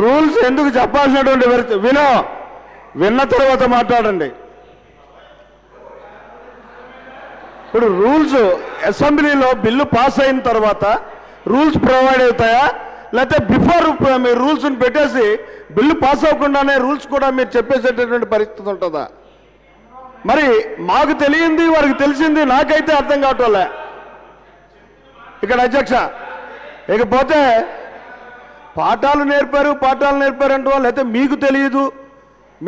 Rules ఎందుకు చెప్పాల్సినటువంటి విన్న తర్వాత మాట్లాడండి. ఇప్పుడు రూల్స్ అసెంబ్లీలో బిల్లు పాస్ అయిన తర్వాత రూల్స్ ప్రొవైడ్ అవుతాయా, లేకపోతే బిఫోర్ మీరు రూల్స్ని పెట్టేసి బిల్లు పాస్ అవ్వకుండానే రూల్స్ కూడా మీరు చెప్పేసేటటువంటి పరిస్థితి ఉంటుందా? మరి మాకు తెలియంది వారికి తెలిసింది నాకైతే అర్థం కావట్లే ఇక్కడ అధ్యక్ష. ఇకపోతే పాఠాలు నేర్పారు అంటూ లేకపోతే మీకు తెలియదు,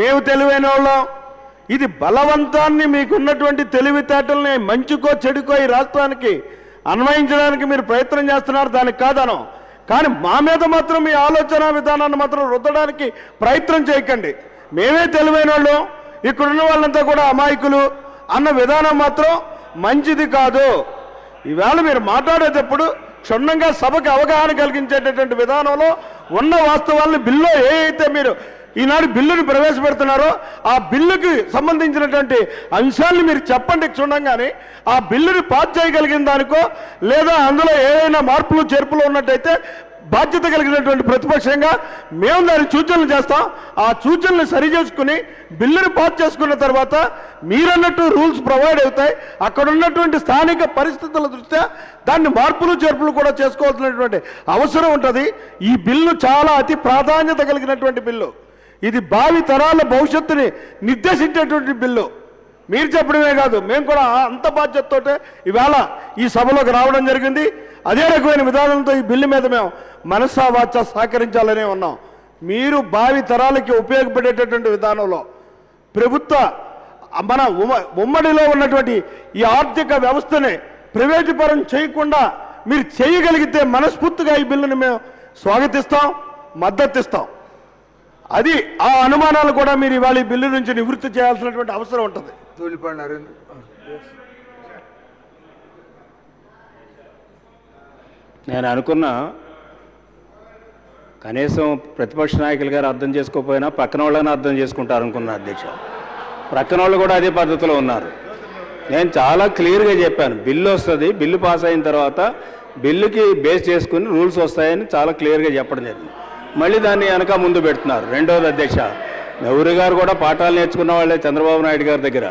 మేము తెలివైన వాళ్ళం, ఇది బలవంతాన్ని మీకున్నటువంటి తెలివితేటల్ని మంచుకో చెడుకో ఈ రాష్ట్రానికి అన్వయించడానికి మీరు ప్రయత్నం చేస్తున్నారు, దానికి కాదనం. కానీ మా మీద మాత్రం మీ ఆలోచన విధానాన్ని మాత్రం రుద్దడానికి ప్రయత్నం చేయకండి. మేమే తెలివైన వాళ్ళం, ఇక్కడున్న వాళ్ళంతా కూడా అమాయకులు అన్న విధానం మాత్రం మంచిది కాదు. ఈవేళ మీరు మాట్లాడేటప్పుడు క్షుణ్ణంగా సభకు అవగాహన కలిగించేటటువంటి విధానంలో ఉన్న వాస్తవాలను బిల్లు ఏదైతే మీరు ఈనాడు బిల్లుని ప్రవేశపెడుతున్నారో ఆ బిల్లుకి సంబంధించినటువంటి అంశాలను మీరు చెప్పండి క్షుణ్ణంగానే. ఆ బిల్లుని పాస్ చేయగలిగిన దానికో లేదా అందులో ఏదైనా మార్పులు చేర్పులు ఉన్నట్టయితే బాధ్యత కలిగినటువంటి ప్రతిపక్షంగా మేము దాని సూచనలు చేస్తాం. ఆ సూచనలు సరిచేసుకుని బిల్లుని పాస్ చేసుకున్న తర్వాత మీరన్నట్టు రూల్స్ ప్రొవైడ్ అవుతాయి. అక్కడ ఉన్నటువంటి స్థానిక పరిస్థితుల దృష్ట్యా దాన్ని మార్పులు చేర్పులు కూడా చేసుకోవాల్సినటువంటి అవసరం ఉంటుంది. ఈ బిల్లు చాలా అతి ప్రాధాన్యత కలిగినటువంటి బిల్లు. ఇది భావి తరాల భవిష్యత్తుని నిర్దేశించేటువంటి బిల్లు. మీరు చెప్పడమే కాదు, మేము కూడా అంత బాధ్యతతోటే ఈవేళ ఈ సభలోకి రావడం జరిగింది. అదే రకమైన విధానంతో ఈ బిల్లు మీద మేము మనసా వాచ సహకరించాలనే ఉన్నాం. మీరు భావి తరాలకి ఉపయోగపడేటటువంటి విధానంలో ప్రభుత్వ మన ఉమ్మడిలో ఉన్నటువంటి ఈ ఆర్థిక వ్యవస్థని ప్రైవేటు పరం చేయకుండా మీరు చేయగలిగితే మనస్ఫూర్తిగా ఈ బిల్లుని మేము స్వాగతిస్తాం, మద్దతిస్తాం. అది ఆ అనుమానాలు కూడా మీరు ఇవాళ ఈ బిల్లు నుంచి నివృత్తి చేయాల్సినటువంటి అవసరం ఉంటుంది. నేను అనుకున్నా కనీసం ప్రతిపక్ష నాయకులు గారు అర్థం చేసుకోకపోయినా పక్కన వాళ్ళని అర్థం చేసుకుంటారు అనుకున్నా అధ్యక్ష. ప్రక్కన వాళ్ళు కూడా అదే పద్ధతిలో ఉన్నారు. నేను చాలా క్లియర్గా చెప్పాను, బిల్లు వస్తుంది, బిల్లు పాస్ అయిన తర్వాత బిల్లుకి బేస్ చేసుకుని రూల్స్ వస్తాయని చాలా క్లియర్గా చెప్పడం జరిగింది. మళ్ళీ దాన్ని వెనక ముందు పెడుతున్నారు. రెండోది అధ్యక్ష, నెహ్రూ గారు కూడా పాఠాలు నేర్చుకున్న వాళ్ళే చంద్రబాబు నాయుడు గారి దగ్గర.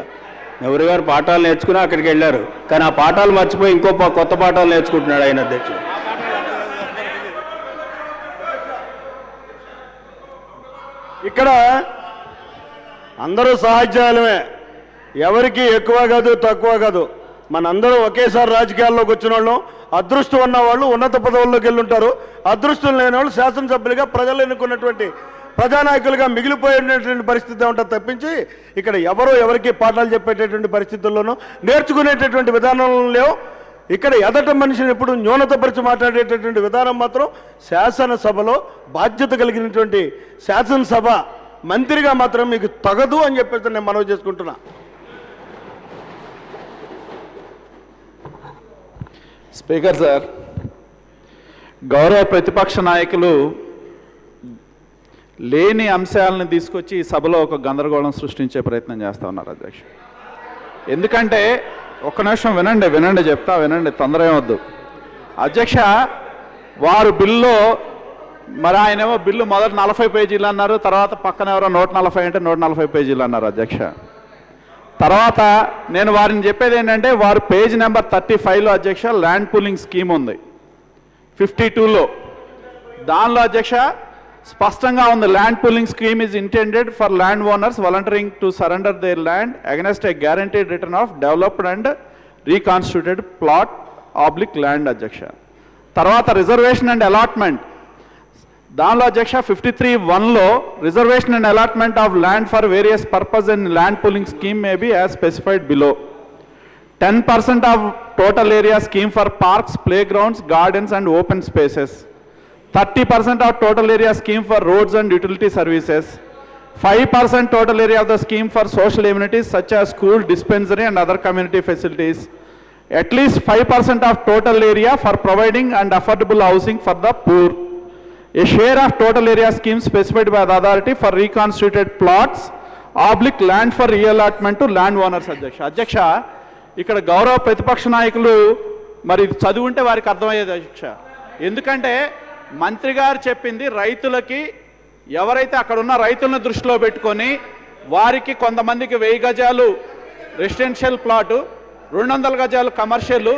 నెహ్రూ గారు పాఠాలు నేర్చుకుని అక్కడికి వెళ్ళారు, కానీ ఆ పాఠాలు మర్చిపోయి ఇంకో కొత్త పాఠాలు నేర్చుకుంటున్నాడు ఆయన అధ్యక్ష. ఇక్కడ అందరూ సహాధ్యాయులమే, ఎవరికి ఎక్కువ కాదు తక్కువ కాదు. మనందరూ ఒకేసారి రాజకీయాల్లోకి వచ్చిన వాళ్ళం. అదృష్టం ఉన్న వాళ్ళు ఉన్నత పదవుల్లోకి వెళ్ళి ఉంటారు, అదృష్టం లేని వాళ్ళు శాసనసభ్యులుగా ప్రజలు ఎన్నుకున్నటువంటి ప్రజానాయకులుగా మిగిలిపోయేటటువంటి పరిస్థితి ఉంటుంది తప్పించి ఇక్కడ ఎవరికి పాఠాలు చెప్పేటటువంటి పరిస్థితుల్లోనూ నేర్చుకునేటటువంటి విధానంలో లేవు. ఇక్కడ ఎదట మనిషిని ఎప్పుడు న్యూనతపరిచి మాట్లాడేటటువంటి విధానం మాత్రం శాసనసభలో బాధ్యత కలిగినటువంటి శాసనసభ మంత్రిగా మాత్రం మీకు తగదు అని చెప్పేసి నేను మనవి చేసుకుంటున్నా. స్పీకర్ సార్, గౌరవ ప్రతిపక్ష నాయకులు లేని అంశాలను తీసుకొచ్చి ఈ సభలో ఒక గందరగోళం సృష్టించే ప్రయత్నం చేస్తూ ఉన్నారు అధ్యక్ష. ఎందుకంటే ఒక్క నిమిషం వినండి చెప్తా, వినండి, తొందర ఏమొద్దు అధ్యక్ష. వారు బిల్లు మరి ఆయనేమో బిల్లు మొదట 40 పేజీలు అన్నారు, తర్వాత పక్కన ఎవరో 140 అంటే 140 పేజీలు అన్నారు అధ్యక్ష. తర్వాత నేను వారిని చెప్పేది ఏంటంటే వారు పేజ్ నెంబర్ 35లో అధ్యక్ష ల్యాండ్ పూలింగ్ స్కీమ్ ఉంది, 52లో దానిలో అధ్యక్ష స్పష్టంగా ఉంది, land pooling scheme is intended for land owners volunteering to surrender their land against a guaranteed return of developed and reconstituted plot oblique land అధ్యక్ష. తర్వాత రిజర్వేషన్ అండ్ అలాట్మెంట్ దానిలో అధ్యక్ష 53(1)లో reservation and allotment of land for various purpose in land pooling scheme may be as specified below. 10% of total area scheme for parks, play grounds, gardens and open spaces. 30% of total area scheme for roads and utility services, 5% total area of the scheme for social amenities such as school, dispensary and other community facilities, at least 5% of total area for providing and affordable housing for the poor, a share of total area scheme specified by the authority for reconstituted plots, oblique land for reallotment to land owners. అధ్యక్ష ఇక్కడ గౌరవ ప్రతిపక్ష నాయకులు మరి చదువుంటే వారికి అర్థమయ్యేది అధ్యక్ష. ఎందుకంటే మంత్రి గారు చెప్పింది రైతులకి ఎవరైతే అక్కడ ఉన్న రైతులను దృష్టిలో పెట్టుకొని వారికి కొంతమందికి 1000 గజాలు రెసిడెన్షియల్ ప్లాటు, 200 గజాలు కమర్షియల్,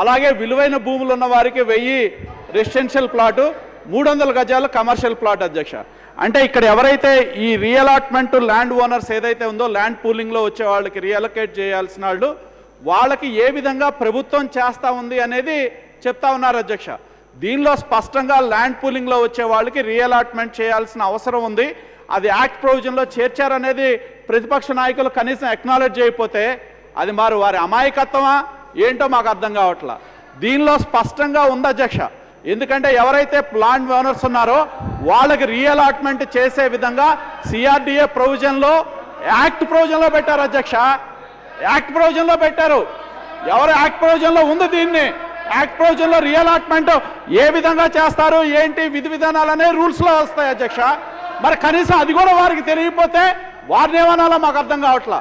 అలాగే విలువైన భూములు ఉన్న వారికి 1000 రెసిడెన్షియల్ ప్లాటు, 300 గజాలు కమర్షియల్ ప్లాట్ అధ్యక్ష. అంటే ఇక్కడ ఎవరైతే ఈ రీఅలాట్మెంట్ ల్యాండ్ ఓనర్స్ ఏదైతే ఉందో ల్యాండ్ పూలింగ్లో వచ్చే వాళ్ళకి రీఅలొకేట్ చేయాల్సిన వాళ్ళు వాళ్ళకి ఏ విధంగా ప్రభుత్వం చేస్తూ ఉంది అనేది చెప్తా ఉన్నారు అధ్యక్ష. దీనిలో స్పష్టంగా ల్యాండ్ పూలింగ్లో వచ్చే వాళ్ళకి రీఅలాట్మెంట్ చేయాల్సిన అవసరం ఉంది. అది యాక్ట్ ప్రొవిజన్లో చేర్చారనేది ప్రతిపక్ష నాయకులు కనీసం అక్నాలెడ్జ్ చేయకపోతే అది మరి వారి అమాయకత్వమా ఏంటో మాకు అర్థం కావట్లా. దీనిలో స్పష్టంగా ఉంది అధ్యక్ష. ఎందుకంటే ఎవరైతే ప్లాంట్ ఓనర్స్ ఉన్నారో వాళ్ళకి రీఅలాట్మెంట్ చేసే విధంగా సిఆర్డిఏ ప్రొవిజన్లో యాక్ట్ ప్రొవిజన్లో పెట్టారు అధ్యక్ష. యాక్ట్ ప్రొవిజన్లో పెట్టారు. ఎవరు యాక్ట్ ప్రొవిజన్లో ఉంది దీన్ని యాక్ట్ ప్రొవిజన్లో రీఅలాట్మెంట్ ఏ విధంగా చేస్తారు ఏంటి విధి విధానాలనే రూల్స్లో వస్తాయి అధ్యక్ష. మరి కనీసం అది కూడా వారికి తెలియకపోతే వారిని ఏమనాలో మాకు అర్థం కావట్లా.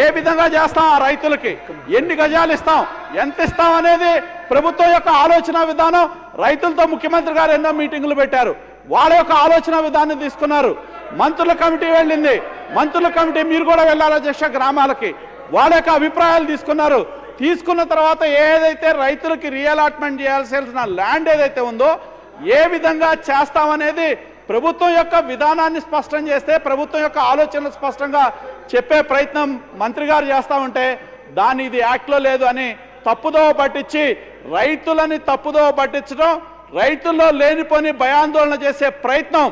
ఏ విధంగా చేస్తాం, ఆ రైతులకి ఎన్ని గజాలు ఇస్తాం, ఎంత ఇస్తాం అనేది ప్రభుత్వం యొక్క ఆలోచన విధానం. రైతులతో ముఖ్యమంత్రి గారు ఎన్నో మీటింగులు పెట్టారు. వాళ్ళ యొక్క ఆలోచన విధానం తీసుకున్నారు. మంత్రుల కమిటీ వెళ్ళింది. మంత్రుల కమిటీ మీరు కూడా వెళ్ళాలి అధ్యక్ష గ్రామాలకి. వాళ్ళ యొక్క అభిప్రాయాలు తీసుకున్నారు. తీసుకున్న తర్వాత ఏదైతే రైతులకి రీఅలాట్మెంట్ చేయాల్సిన ల్యాండ్ ఏదైతే ఉందో ఏ విధంగా చేస్తామనేది ప్రభుత్వం యొక్క విధానాన్ని స్పష్టం చేస్తే, ప్రభుత్వం యొక్క ఆలోచనలు స్పష్టంగా చెప్పే ప్రయత్నం మంత్రి గారు చేస్తూ ఉంటే దాన్ని ఇది యాక్ట్లో లేదు అని తప్పుదోవ పట్టించి రైతులని తప్పుదోవ పట్టించడం, రైతుల్లో లేనిపోని భయాందోళన చేసే ప్రయత్నం.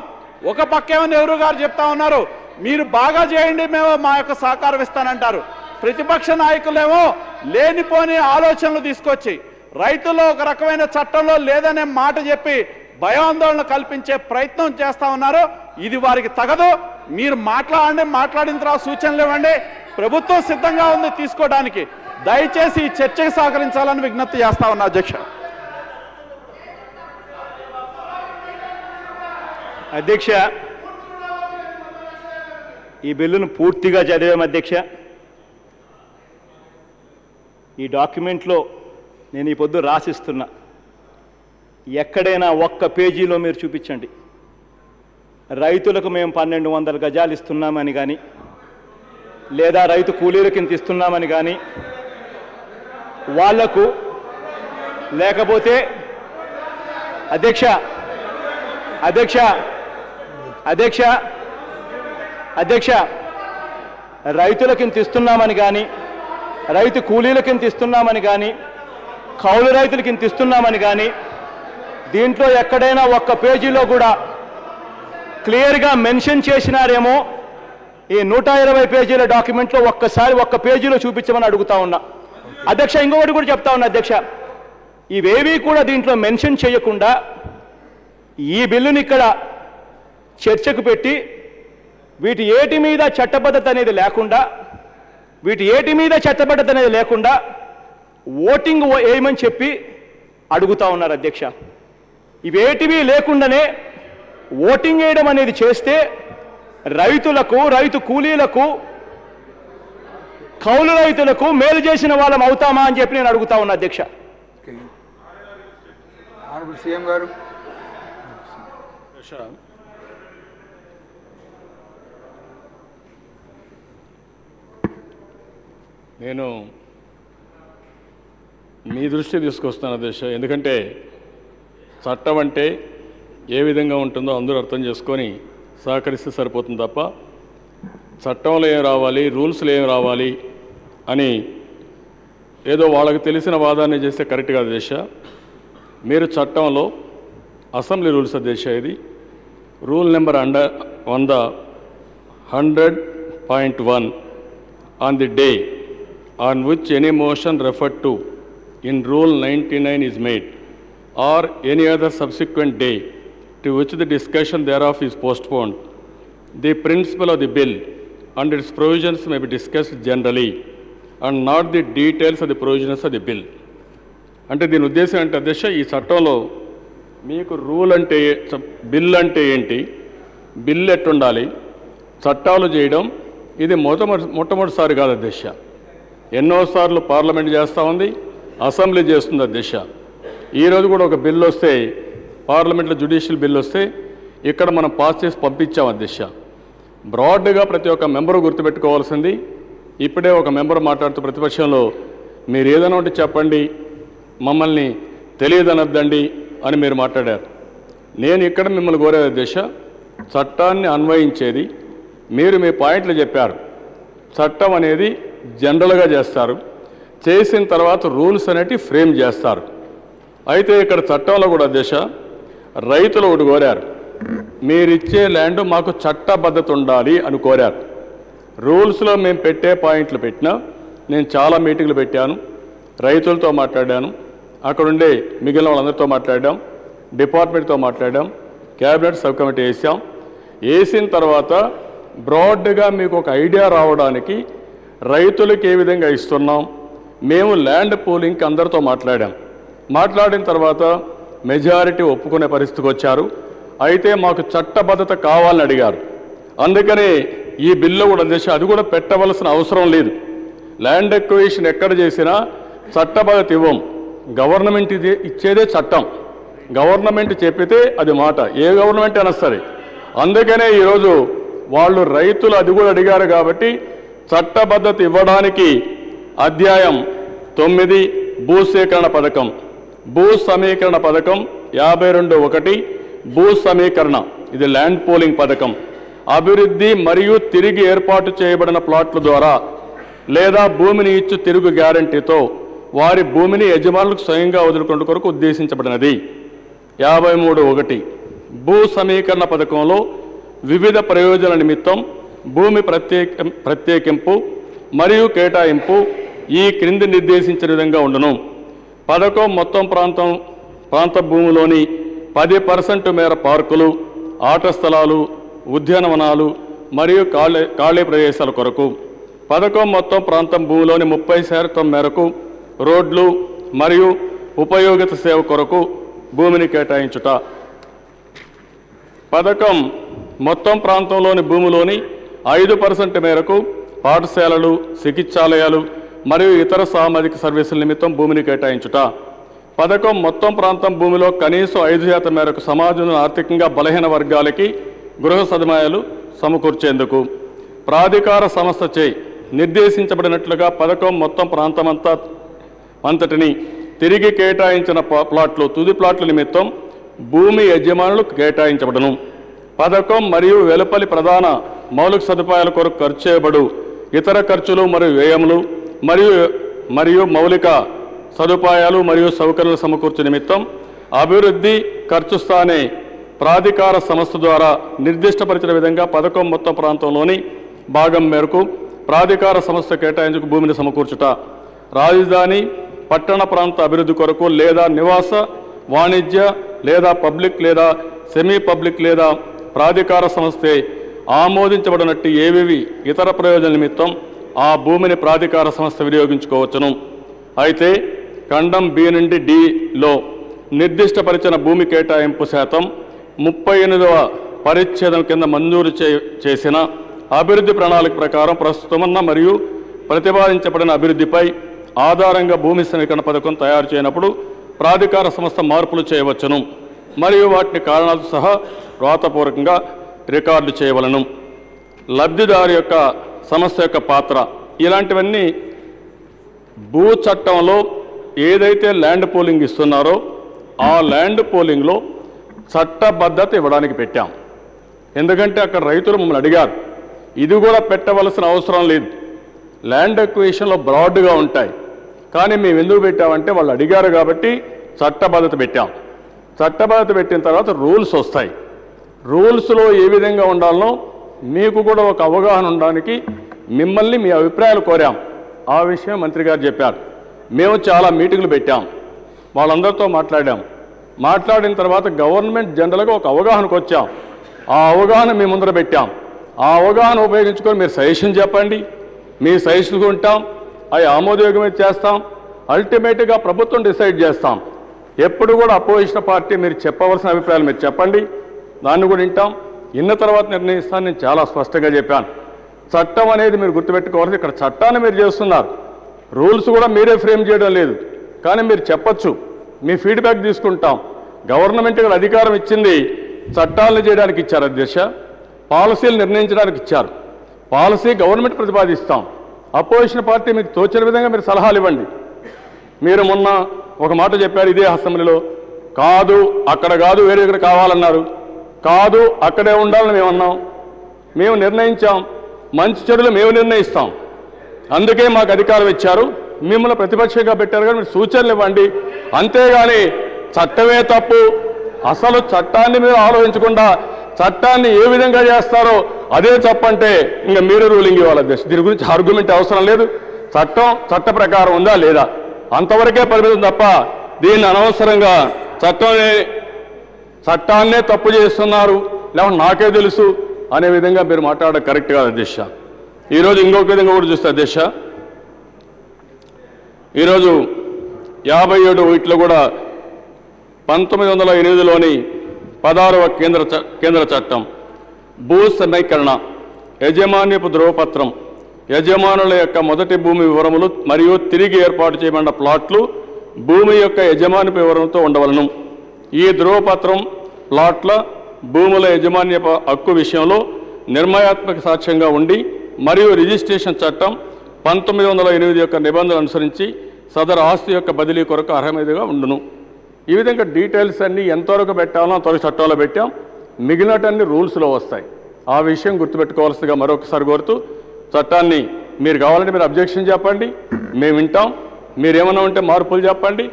ఒక పక్కేమో నెహ్రూ గారు చెప్తా ఉన్నారు మీరు బాగా చేయండి మేము మా యొక్క సహకారం ఇస్తానంటారు. ప్రతిపక్ష నాయకులేమో లేనిపోని ఆలోచనలు తీసుకొచ్చి రైతుల్లో ఒక రకమైన చట్టంలో లేదనే మాట చెప్పి భయాందోళన కల్పించే ప్రయత్నం చేస్తా ఉన్నారు. ఇది వారికి తగదు. మీరు మాట్లాడండి, మాట్లాడిన తర్వాత సూచనలు ఇవ్వండి. ప్రభుత్వం సిద్ధంగా ఉంది తీసుకోవడానికి. దయచేసి ఈ చర్చకు సహకరించాలని విజ్ఞప్తి చేస్తా ఉన్నా అధ్యక్ష. అధ్యక్ష, ఈ బిల్లును పూర్తిగా చదివాం అధ్యక్ష. ఈ డాక్యుమెంట్లో నేను ఈ పొద్దు రాసిస్తున్నా. ఎక్కడైనా ఒక్క పేజీలో మీరు చూపించండి రైతులకు మేము 1200 గజాలు ఇస్తున్నామని కానీ, లేదా రైతు కూలీలకి ఇంత ఇస్తున్నామని కానీ, వాళ్లకు లేకపోతే అధ్యక్ష అధ్యక్ష అధ్యక్ష అధ్యక్ష రైతులకు ఇంత ఇస్తున్నామని కానీ, రైతు కూలీలకి ఇంత ఇస్తున్నామని కానీ, కౌలు రైతులకి ఇంత ఇస్తున్నామని కానీ దీంట్లో ఎక్కడైనా ఒక్క పేజీలో కూడా క్లియర్గా మెన్షన్ చేసినారేమో ఈ 120 పేజీల డాక్యుమెంట్లో ఒక్కసారి ఒక్క పేజీలో చూపించమని అడుగుతా ఉన్నా అధ్యక్ష. ఇంకొకటి కూడా చెప్తా ఉన్నా అధ్యక్ష, ఇవేవీ కూడా దీంట్లో మెన్షన్ చేయకుండా ఈ బిల్లుని ఇక్కడ చర్చకు పెట్టి వీటి ఏటి మీద చట్టబద్ధత అనేది లేకుండా ఓటింగ్ వేయమని చెప్పి అడుగుతా ఉన్నారు అధ్యక్ష. ఇవేటివి లేకుండానే ఓటింగ్ వేయడం అనేది చేస్తే రైతులకు, రైతు కూలీలకు, కౌలు రైతులకు మేలు చేసిన వాళ్ళం అవుతామా అని చెప్పి నేను అడుగుతా ఉన్నా అధ్యక్ష. సీఎం గారు, నేను మీ దృష్టి తీసుకొస్తాను అధ్యక్ష. ఎందుకంటే చట్టం అంటే ఏ విధంగా ఉంటుందో అందరూ అర్థం చేసుకొని సహకరిస్తే సరిపోతుంది తప్ప చట్టంలో ఏం రావాలి, రూల్స్లో ఏం రావాలి అని ఏదో వాళ్ళకి తెలిసిన వాదాన్ని చేస్తే కరెక్ట్ కాదు అధ్యక్ష. మీరు చట్టంలో అసెంబ్లీ రూల్స్ అధ్యక్ష, ఇది rule number 100.1 on the day on which any motion referred to in Rule 99 is made or any other subsequent day to which the discussion thereof is postponed, the principle of the bill and its provisions may be discussed generally and not the details of the provisions of the bill. అంటే దీని ఉద్దేశం అంటే అధ్యక్ష, ఈ చట్టంలో మీకు rule అంటే bill అంటే ఏంటి, బిల్ ఎట్టుండాలి, చట్టాలు చేయడం ఇది మొట్టమొదటిసారి కాదు అధ్యక్ష. ఎన్నోసార్లు పార్లమెంట్ చేస్తూ ఉంది, అసెంబ్లీ చేస్తుంది అధ్యక్ష. ఈరోజు కూడా ఒక బిల్లు వస్తే పార్లమెంట్లో జ్యుడిషియల్ బిల్ వస్తే ఇక్కడ మనం పాస్ చేసి పంపించాం అధ్యక్ష. బ్రాడ్గా ప్రతి ఒక్క మెంబరు గుర్తుపెట్టుకోవాల్సింది, ఇప్పుడే ఒక మెంబర్ మాట్లాడుతూ ప్రతిపక్షంలో మీరు ఏదైనా ఉంటే చెప్పండి, మమ్మల్ని తెలియదనద్దండి అని మీరు మాట్లాడారు. నేను ఇక్కడ మిమ్మల్ని కోరేది అధ్యక్ష, చట్టాన్ని అన్వయించేది మీరు మీ పాయింట్లు చెప్పారు. చట్టం అనేది జనరల్గా చేస్తారు, చేసిన తర్వాత రూల్స్ అనేవి ఫ్రేమ్ చేస్తారు. అయితే ఇక్కడ చట్టంలో కూడా అధ్యక్ష రైతులు ఒకటి కోరారు, మీరిచ్చే ల్యాండ్ మాకు చట్టబద్ధత ఉండాలి అని కోరారు. రూల్స్లో మేము పెట్టే పాయింట్లు పెట్టినా, నేను చాలా మీటింగ్లు పెట్టాను, రైతులతో మాట్లాడాను, అక్కడుండే మిగిలిన వాళ్ళందరితో మాట్లాడాం, డిపార్ట్మెంట్తో మాట్లాడాం, క్యాబినెట్ సబ్ కమిటీ వేసాం. వేసిన తర్వాత బ్రాడ్గా మీకు ఒక ఐడియా రావడానికి రైతులకు ఏ విధంగా ఇస్తున్నాం, మేము ల్యాండ్ పూలింగ్కి అందరితో మాట్లాడిన తర్వాత మెజారిటీ ఒప్పుకునే పరిస్థితికి వచ్చారు. అయితే మాకు చట్టబద్ధత కావాలని అడిగారు. అందుకని ఈ బిల్లు కూడా అధ్యక్ష అది కూడా పెట్టవలసిన అవసరం లేదు. ల్యాండ్ ఎక్విజిషన్ ఎక్కడ చేసినా చట్టబద్ధత ఇవ్వం, గవర్నమెంట్ ఇచ్చేదే చట్టం. గవర్నమెంట్ చెప్పితే అది మాట, ఏ గవర్నమెంట్ అయినా సరే. అందుకనే ఈరోజు వాళ్ళు రైతులు అది కూడా అడిగారు కాబట్టి చట్టబద్ధత ఇవ్వడానికి అధ్యాయం 9 భూసేకరణ పథకం, భూ సమీకరణ పథకం 52(1) భూ సమీకరణ, ఇది ల్యాండ్ పూలింగ్ పథకం. అభివృద్ధి మరియు తిరిగి ఏర్పాటు చేయబడిన ప్లాట్ల ద్వారా లేదా భూమిని ఇచ్చు తిరుగు గ్యారంటీతో వారి భూమిని యజమానులకు స్వయంగా వదులుకొంట కొరకు ఉద్దేశించబడినది. 53(1) భూ సమీకరణ పథకంలో వివిధ ప్రయోజనాల నిమిత్తం భూమి ప్రత్యేకింపు మరియు కేటాయింపు ఈ క్రింది నిర్దేశించిన విధంగా ఉండును. పథకం మొత్తం ప్రాంత భూమిలోని 10% మేర పార్కులు, ఆట స్థలాలు, ఉద్యానవనాలు మరియు ఖాళీ ప్రదేశాల కొరకు, పథకం మొత్తం ప్రాంతం భూమిలోని 30% మేరకు రోడ్లు మరియు ఉపయోగిత సేవ కొరకు భూమిని కేటాయించుట. పథకం మొత్తం ప్రాంతంలోని భూమిలోని 5% మేరకు పాఠశాలలు, చికిత్సాలయాలు మరియు ఇతర సామాజిక సర్వీసుల నిమిత్తం భూమిని కేటాయించుట. పథకం మొత్తం ప్రాంతం భూమిలో కనీసం 5% మేరకు సమాజంలో ఆర్థికంగా బలహీన వర్గాలకి గృహ సదుపాయాలు సమకూర్చేందుకు. ప్రాధికార సంస్థచే నిర్దేశించబడినట్లుగా పథకం మొత్తం ప్రాంతమంతటిని తిరిగి కేటాయించిన ప్లాట్లు, తుది ప్లాట్ల నిమిత్తం భూమి యజమానులకు కేటాయించబడను. పథకం మరియు వెలుపలి ప్రధాన మౌలిక సదుపాయాల కొరకు ఖర్చు చేయబడు ఇతర ఖర్చులు మరియు వ్యయములు మరియు మౌలిక సదుపాయాలు మరియు సౌకర్యాలు సమకూర్చు నిమిత్తం అభివృద్ధి ఖర్చు స్థానే ప్రాధికార సంస్థ ద్వారా నిర్దిష్టపరిచిన విధంగా పథకం మొత్తం ప్రాంతంలోని భాగం మేరకు ప్రాధికార సంస్థ కేటాయించుకు భూమిని సమకూర్చుట. రాజధాని పట్టణ ప్రాంత అభివృద్ధి కొరకు లేదా నివాస, వాణిజ్య లేదా పబ్లిక్ లేదా సెమీ పబ్లిక్ లేదా ప్రాధికార సంస్థే ఆమోదించబడినట్టు ఏవేవి ఇతర ప్రయోజనాల నిమిత్తం ఆ భూమిని ప్రాధికార సంస్థ వినియోగించుకోవచ్చును. అయితే ఖండం బి నుండి డిలో నిర్దిష్టపరిచిన భూమి కేటాయింపు శాతం 38వ పరిచ్ఛేదం కింద మంజూరు చేసిన అభివృద్ధి ప్రణాళిక ప్రకారం ప్రస్తుతమున్న మరియు ప్రతిపాదించబడిన అభివృద్ధిపై ఆధారంగా భూమి సమీకరణ పథకం తయారు చేయనప్పుడు ప్రాధికార సంస్థ మార్పులు చేయవచ్చును మరియు వాటిని కారణాలతో సహా వ్రాతపూర్వకంగా రికార్డు చేయవలను. లబ్ధిదారు యొక్క సంస్థ యొక్క పాత్ర, ఇలాంటివన్నీ భూ చట్టంలో ఏదైతే ల్యాండ్ పూలింగ్ ఇస్తున్నారో ఆ ల్యాండ్ పూలింగ్లో చట్టబద్ధత ఇవ్వడానికి పెట్టాం. ఎందుకంటే అక్కడ రైతులు మమ్మల్ని అడిగారు, ఇది కూడా పెట్టవలసిన అవసరం లేదు, ల్యాండ్ ఎక్విజిషన్లో బ్రాడ్గా ఉంటాయి, కానీ మేము ఎందుకు పెట్టామంటే వాళ్ళు అడిగారు కాబట్టి చట్టబద్ధత పెట్టాం. చట్టబద్ధత పెట్టిన తర్వాత రూల్స్ వస్తాయి. రూల్స్లో ఏ విధంగా ఉండాలనో మీకు కూడా ఒక అవగాహన ఉండడానికి మిమ్మల్ని మీ అభిప్రాయాలు కోరాం. ఆ విషయం మంత్రి గారు చెప్పారు. మేము చాలా మీటింగ్లు పెట్టాం, వాళ్ళందరితో మాట్లాడిన తర్వాత గవర్నమెంట్ జనరల్గా ఒక అవగాహనకు వచ్చాం. ఆ అవగాహన మీ ముందర పెట్టాం. ఆ అవగాహన ఉపయోగించుకొని మీరు సజెషన్ చెప్పండి, మీ సజెషన్స్ ఉంటాం, అవి ఆమోదయోగ్యమే చేస్తాం. అల్టిమేట్గా ప్రభుత్వం డిసైడ్ చేస్తాం. ఎప్పుడు కూడా అపోజిషన్ పార్టీ మీరు చెప్పవలసిన అభిప్రాయాలు మీరు చెప్పండి, దాన్ని కూడా వింటాం. ఇన్న తర్వాత నిర్ణయిస్తాను. నేను చాలా స్పష్టంగా చెప్పాను. చట్టం అనేది మీరు గుర్తుపెట్టుకోవాల్సి, ఇక్కడ చట్టాన్ని మీరు చేస్తున్నారు, రూల్స్ కూడా మీరే ఫ్రేమ్ చేయడం లేదు. కానీ మీరు చెప్పచ్చు, మీ ఫీడ్బ్యాక్ తీసుకుంటాం. గవర్నమెంట్ ఇక్కడ అధికారం ఇచ్చింది చట్టాలను చేయడానికి ఇచ్చారు అధ్యక్ష, పాలసీలు నిర్ణయించడానికి ఇచ్చారు. పాలసీ గవర్నమెంట్ ప్రతిపాదిస్తాం, అపోజిషన్ పార్టీ మీకు తోచిన విధంగా మీరు సలహాలు ఇవ్వండి. మీరు మొన్న ఒక మాట చెప్పారు ఇదే అసెంబ్లీలో, కాదు అక్కడ కాదు వేరే దగ్గర కావాలన్నారు, కాదు అక్కడే ఉండాలని మేము అన్నాం, మేము నిర్ణయించాం, మంచి చెడులు మేము నిర్ణయిస్తాం, అందుకే మాకు అధికారం ఇచ్చారు, మిమ్మల్ని ప్రతిపక్షంగా పెట్టారు కానీ మీరు సూచనలు ఇవ్వండి, అంతేగాని చట్టమే తప్పు, అసలు చట్టాన్ని మీరు ఆలోచించకుండా చట్టాన్ని ఏ విధంగా చేస్తారో అదే తప్పంటే ఇంకా మీరు రూలింగ్ ఇవ్వాలి అధ్యక్ష. దీని గురించి ఆర్గ్యుమెంట్ అవసరం లేదు, చట్ట ప్రకారం ఉందా లేదా అంతవరకే పరిమితం తప్ప దీన్ని అనవసరంగా చట్టాన్నే తప్పు చేస్తున్నారు లేకపోతే నాకే తెలుసు అనే విధంగా మీరు మాట్లాడడం కరెక్ట్ కాదు అధ్యక్ష. ఈరోజు ఇంకొక విధంగా కూడా చూస్తే అధ్యక్ష, ఈరోజు 57 వీటిలో కూడా 1908లోని 16వ కేంద్ర చట్టం భూ సమీకరణ యజమాన్యపు ధ్రువపత్రం యజమానుల యొక్క మొదటి భూమి వివరములు మరియు తిరిగి ఏర్పాటు చేయబడిన ప్లాట్లు భూమి యొక్క యజమానిపు వివరంతో ఉండవలను. ఈ ధ్రువపత్రం ప్లాట్ల భూముల యజమాన్యపు హక్కు విషయంలో నిర్ణయాత్మక సాక్ష్యంగా ఉండి మరియు రిజిస్ట్రేషన్ చట్టం 1908 యొక్క నిబంధనలు అనుసరించి సదరు ఆస్తి యొక్క బదిలీ కొరకు అర్హమైనదిగా ఉండును. ఈ విధంగా డీటెయిల్స్ అన్నీ ఎంతవరకు పెట్టాలో అంతవరకు చట్టాల్లో పెట్టాం, మిగిలినటన్ని రూల్స్లో వస్తాయి. ఆ విషయం గుర్తుపెట్టుకోవాల్సిందిగా మరొకసారి కోరుతూ, చట్టాన్ని మీరు కావాలంటే మీరు అబ్జెక్షన్ చెప్పండి, మేము వింటాం, మీరేమన్నా ఉంటే మార్పులు చెప్పండి,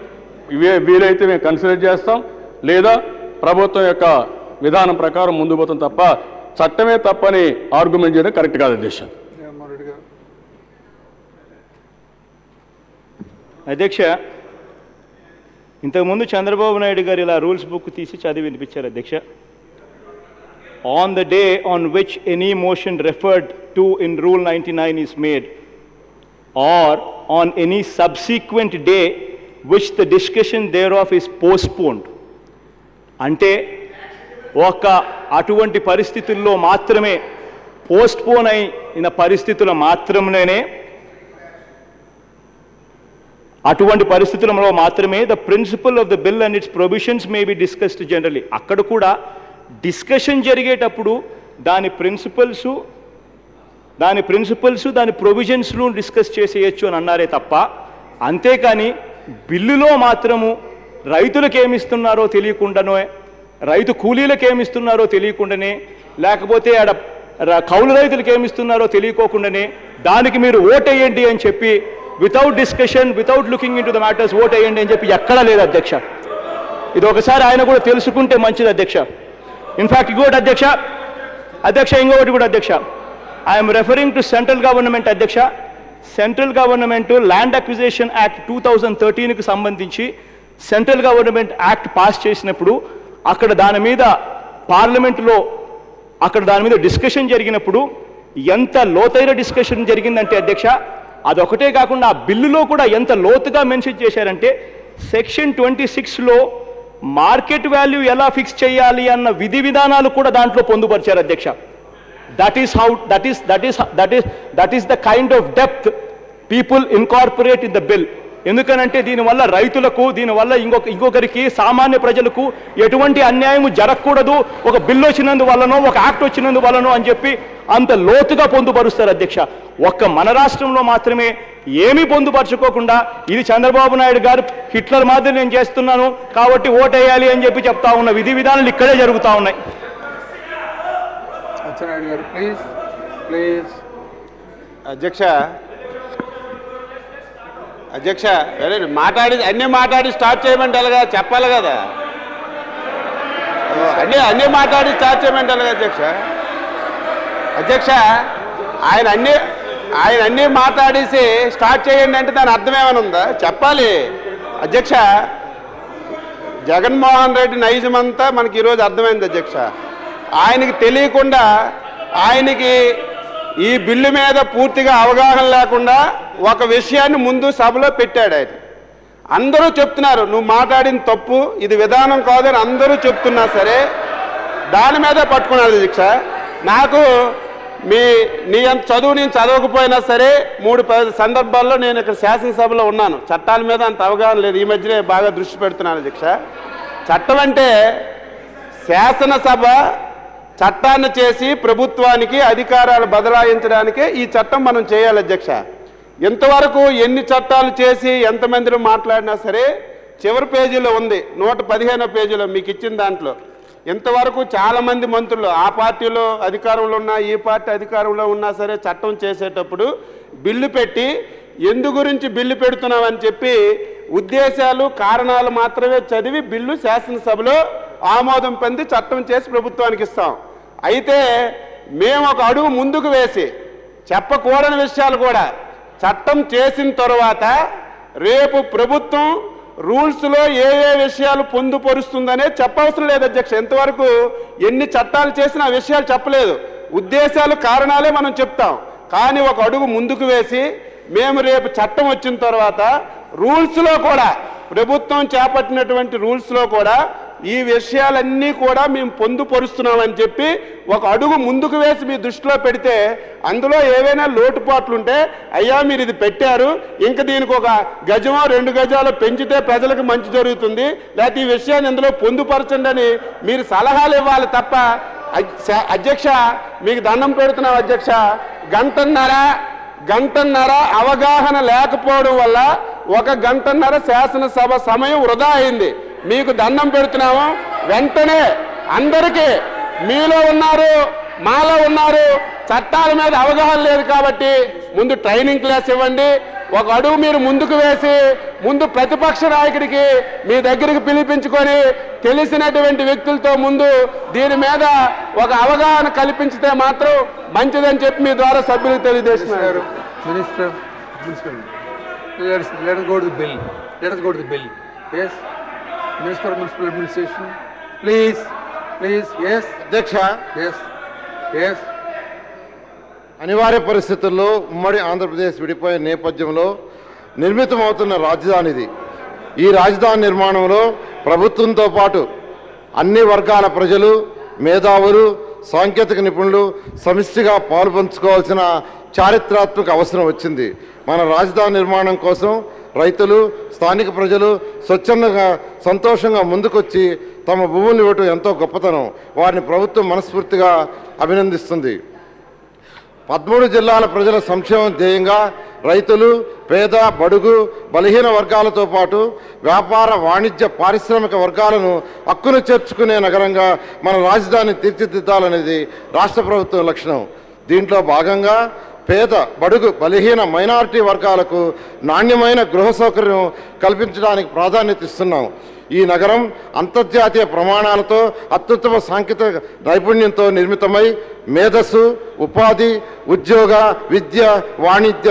వీలైతే మేము కన్సిడర్ చేస్తాం, లేదా ప్రభుత్వం యొక్క విధానం ప్రకారం ముందుకు పోతాం తప్ప చట్టమే తప్పని ఆర్గ్యుమెంట్ చేయడం కరెక్ట్ కాదు అధ్యక్ష. అధ్యక్ష, ఇంతకుముందు చంద్రబాబు నాయుడు గారు ఇలా రూల్స్ బుక్ తీసి చదివి వినిపించారు అధ్యక్ష. On the day on which any motion referred to in rule 99 is made or on any subsequent day which the discussion thereof is postponed. అంటే ఒక అటువంటి పరిస్థితుల్లో మాత్రమే, పోస్ట్పోన్ అయిన పరిస్థితుల్లో మాత్రమే, అటువంటి పరిస్థితులలో మాత్రమే the principal of the bill and its provisions may be discussed generally. అక్కడ కూడా డిస్కషన్ జరిగేటప్పుడు దాని ప్రిన్సిపల్స్ దాని ప్రొవిజన్స్ను డిస్కస్ చేసేయచ్చు అని అన్నారే తప్ప, అంతేకాని బిల్లులో మాత్రము రైతులకు ఏమిస్తున్నారో తెలియకుండానో, రైతు కూలీలకు ఏమిస్తున్నారో తెలియకుండానే, లేకపోతే ఆడ కౌలు రైతులకు ఏమిస్తున్నారో తెలియకోకుండానే దానికి మీరు ఓటేయండి అని చెప్పి without discussion, without looking in to the matters ఓటేయండి అని చెప్పి ఎక్కడా లేదు అధ్యక్ష. ఇది ఒకసారి ఆయన కూడా తెలుసుకుంటే మంచిది అధ్యక్ష. ఇన్ఫ్యాక్ట్ ఇంకోటి అధ్యక్ష, ఇంకొకటి కూడా అధ్యక్ష, I'm referring to central government అధ్యక్ష. Central government land acquisition act 2013కి సంబంధించి సెంట్రల్ గవర్నమెంట్ యాక్ట్ పాస్ చేసినప్పుడు అక్కడ దాని మీద పార్లమెంట్లో దాని మీద డిస్కషన్ జరిగినప్పుడు ఎంత లోతైన డిస్కషన్ జరిగిందంటే అధ్యక్ష, అదొకటే కాకుండా ఆ బిల్లులో కూడా ఎంత లోతుగా మెన్షన్ చేశారంటే సెక్షన్ 26లో మార్కెట్ వాల్యూ ఎలా ఫిక్స్ చేయాలి అన్న విధి విధానాలు కూడా దాంట్లో పొందుపరిచారు అధ్యక్ష. That is the kind of depth people incorporate in the bill. ఎందుకనంటే దీనివల్ల రైతులకు, దీనివల్ల ఇంకొకరికి, సామాన్య ప్రజలకు ఎటువంటి అన్యాయం జరగకూడదు, ఒక బిల్లు వచ్చినందువల్లనో ఒక యాక్ట్ వచ్చినందువల్లనో అని చెప్పి అంత లోతుగా పొందుపరుస్తారు అధ్యక్ష. ఒక్క మన రాష్ట్రంలో మాత్రమే ఏమీ పొందుపరచుకోకుండా ఇది చంద్రబాబు నాయుడు గారు హిట్లర్ మాదిరి నేను చేస్తున్నాను కాబట్టి ఓటేయాలి అని చెప్పి చెప్తా ఉన్న విధి విధానాలు ఇక్కడే జరుగుతూ ఉన్నాయి. అధ్యక్ష అన్ని మాట్లాడి స్టార్ట్ చేయమంటే ఎలాగా, చెప్పాలి కదా, అన్ని మాట్లాడి స్టార్ట్ చేయమంటే ఎలాగా అధ్యక్ష. ఆయన అన్నీ మాట్లాడేసి స్టార్ట్ చేయండి అంటే దాని అర్థం ఏమైనా ఉందా, చెప్పాలి అధ్యక్ష. జగన్మోహన్ రెడ్డి నైజం అంతా మనకి ఈరోజు అర్థమైంది అధ్యక్ష. ఆయనకి తెలియకుండా, ఆయనకి ఈ బిల్లు మీద పూర్తిగా అవగాహన లేకుండా ఒక విషయాన్ని ముందు సభలో పెట్టాడు. ఆయన అందరూ చెప్తున్నారు నువ్వు మాట్లాడిన తప్పు, ఇది విధానం కాదని అందరూ చెప్తున్నా సరే దాని మీద పట్టుకున్నాడు అధ్యక్ష. నాకు నీ అంత చదువు నేను చదవకపోయినా సరే 3 సందర్భాల్లో నేను ఇక్కడ శాసనసభలో ఉన్నాను, చట్టాల మీద అంత అవగాహన లేదు, ఈ మధ్యనే బాగా దృష్టి పెడుతున్నాను అధ్యక్ష. చట్టం అంటే శాసనసభ చట్టాన్ని చేసి ప్రభుత్వానికి అధికారాలు బదలాయించడానికే ఈ చట్టం మనం చేయాలి అధ్యక్ష. ఇంతవరకు ఎన్ని చట్టాలు చేసి ఎంతమందిలో మాట్లాడినా సరే చివరి పేజీలో ఉంది 115వ పేజీలో మీకు ఇచ్చిన దాంట్లో ఇంతవరకు చాలామంది మంత్రులు ఆ పార్టీలో అధికారంలో ఉన్నా ఈ పార్టీ అధికారంలో ఉన్నా సరే చట్టం చేసేటప్పుడు బిల్లు పెట్టి ఎందు గురించి బిల్లు పెడుతున్నామని చెప్పి ఉద్దేశాలు కారణాలు మాత్రమే చదివి బిల్లు శాసనసభలో ఆమోదం పొంది చట్టం చేసి ప్రభుత్వానికి ఇస్తాం. అయితే మేము ఒక అడుగు ముందుకు వేసి చెప్పకూడని విషయాలు కూడా చట్టం చేసిన తర్వాత రేపు ప్రభుత్వం రూల్స్లో ఏ విషయాలు పొందుపరుస్తుందనే చెప్పవసరం లేదు అధ్యక్ష. ఎంతవరకు ఎన్ని చట్టాలు చేసినా ఆ విషయాలు చెప్పలేదు, ఉద్దేశాలు కారణాలే మనం చెప్తాం. కానీ ఒక అడుగు ముందుకు వేసి మేము రేపు చట్టం వచ్చిన తర్వాత రూల్స్లో కూడా ప్రభుత్వం చేపట్టినటువంటి రూల్స్లో కూడా ఈ విషయాలన్నీ కూడా మేము పొందుపరుస్తున్నామని చెప్పి ఒక అడుగు ముందుకు వేసి మీ దృష్టిలో పెడితే అందులో ఏవైనా లోటుపాట్లు ఉంటే అయ్యా మీరు ఇది పెట్టారు, ఇంకా దీనికి ఒక గజమో 2 గజాలు పెంచితే ప్రజలకు మంచి జరుగుతుంది, లేకపోతే ఈ విషయాన్ని ఇందులో పొందుపరచండి అని మీరు సలహాలు ఇవ్వాలి తప్ప అధ్యక్ష మీకు దండం పెడుతున్నాం అధ్యక్ష. గంటన్నర అవగాహన లేకపోవడం వల్ల 1 గంటన్నర శాసనసభ సమయం వృధా అయింది. మీకు దండం పెడుతున్నాము, వెంటనే అందరికీ మీలో ఉన్నారు మాలో ఉన్నారు చట్టాల మీద అవగాహన లేదు కాబట్టి ముందు ట్రైనింగ్ క్లాస్ ఇవ్వండి. ఒక అడుగు మీరు ముందుకు వేసి ముందు ప్రతిపక్ష నాయకుడికి మీ దగ్గరికి పిలిపించుకొని తెలిసినటువంటి వ్యక్తులతో ముందు దీని మీద ఒక అవగాహన కల్పించితే మాత్రం మంచిదని చెప్పి మీ ద్వారా సభ్యులకు తెలియజేస్తున్నారు. Minister, let us go to the bill. Let us go to the bill. Yes, Minister of Municipal Administration, please, yes. అధ్యక్ష, Yes. అనివార్య పరిస్థితుల్లో ఉమ్మడి ఆంధ్రప్రదేశ్ విడిపోయే నేపథ్యంలో నిర్మితమవుతున్న రాజధానిది. ఈ రాజధాని నిర్మాణంలో ప్రభుత్వంతో పాటు అన్ని వర్గాల ప్రజలు, మేధావులు, సాంకేతిక నిపుణులు సమిష్టిగా పాలుపంచుకోవాల్సిన చారిత్రాత్మక అవసరం వచ్చింది. మన రాజధాని నిర్మాణం కోసం రైతులు, స్థానిక ప్రజలు స్వచ్ఛందంగా సంతోషంగా ముందుకొచ్చి తమ భూములు ఇవ్వటం ఎంతో గొప్పతనం. వారిని ప్రభుత్వం మనస్ఫూర్తిగా అభినందిస్తుంది. 13 జిల్లాల ప్రజల సంక్షేమం ధ్యేయంగా రైతులు, పేద, బడుగు, బలహీన వర్గాలతో పాటు వ్యాపార, వాణిజ్య, పారిశ్రామిక వర్గాలను హక్కును చేర్చుకునే నగరంగా మన రాజధాని తీర్చిదిద్దాలనేది రాష్ట్ర ప్రభుత్వం లక్ష్యం. దీంట్లో భాగంగా పేద, బడుగు, బలహీన, మైనారిటీ వర్గాలకు నాణ్యమైన గృహ సౌకర్యం కల్పించడానికి ప్రాధాన్యత ఇస్తున్నాం. ఈ నగరం అంతర్జాతీయ ప్రమాణాలతో అత్యుత్తమ సాంకేతిక నైపుణ్యంతో నిర్మితమై మేధస్సు, ఉపాధి, ఉద్యోగ, విద్య, వాణిజ్య,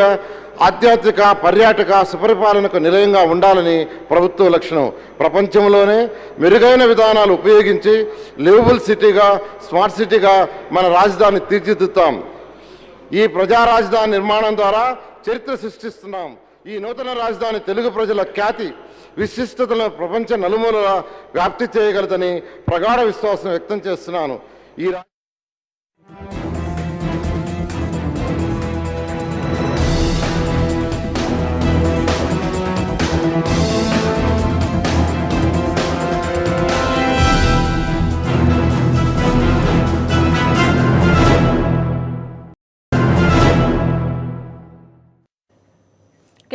ఆధ్యాత్మిక, పర్యాటక సుపరిపాలనకు నిలయంగా ఉండాలని ప్రభుత్వ లక్ష్యం. ప్రపంచంలోనే మెరుగైన విధానాలు ఉపయోగించి లివబుల్ సిటీగా, స్మార్ట్ సిటీగా మన రాజధాని తీర్చిదిద్దుతాం. ఈ ప్రజా రాజధాని నిర్మాణం ద్వారా చరిత్ర సృష్టిస్తున్నాం. ఈ నూతన రాజధాని తెలుగు ప్రజల ఖ్యాతి, విశిష్టతలను ప్రపంచ నలుమూలలా వ్యాప్తి చేయగలదని ప్రగాఢ విశ్వాసం వ్యక్తం చేస్తున్నాను.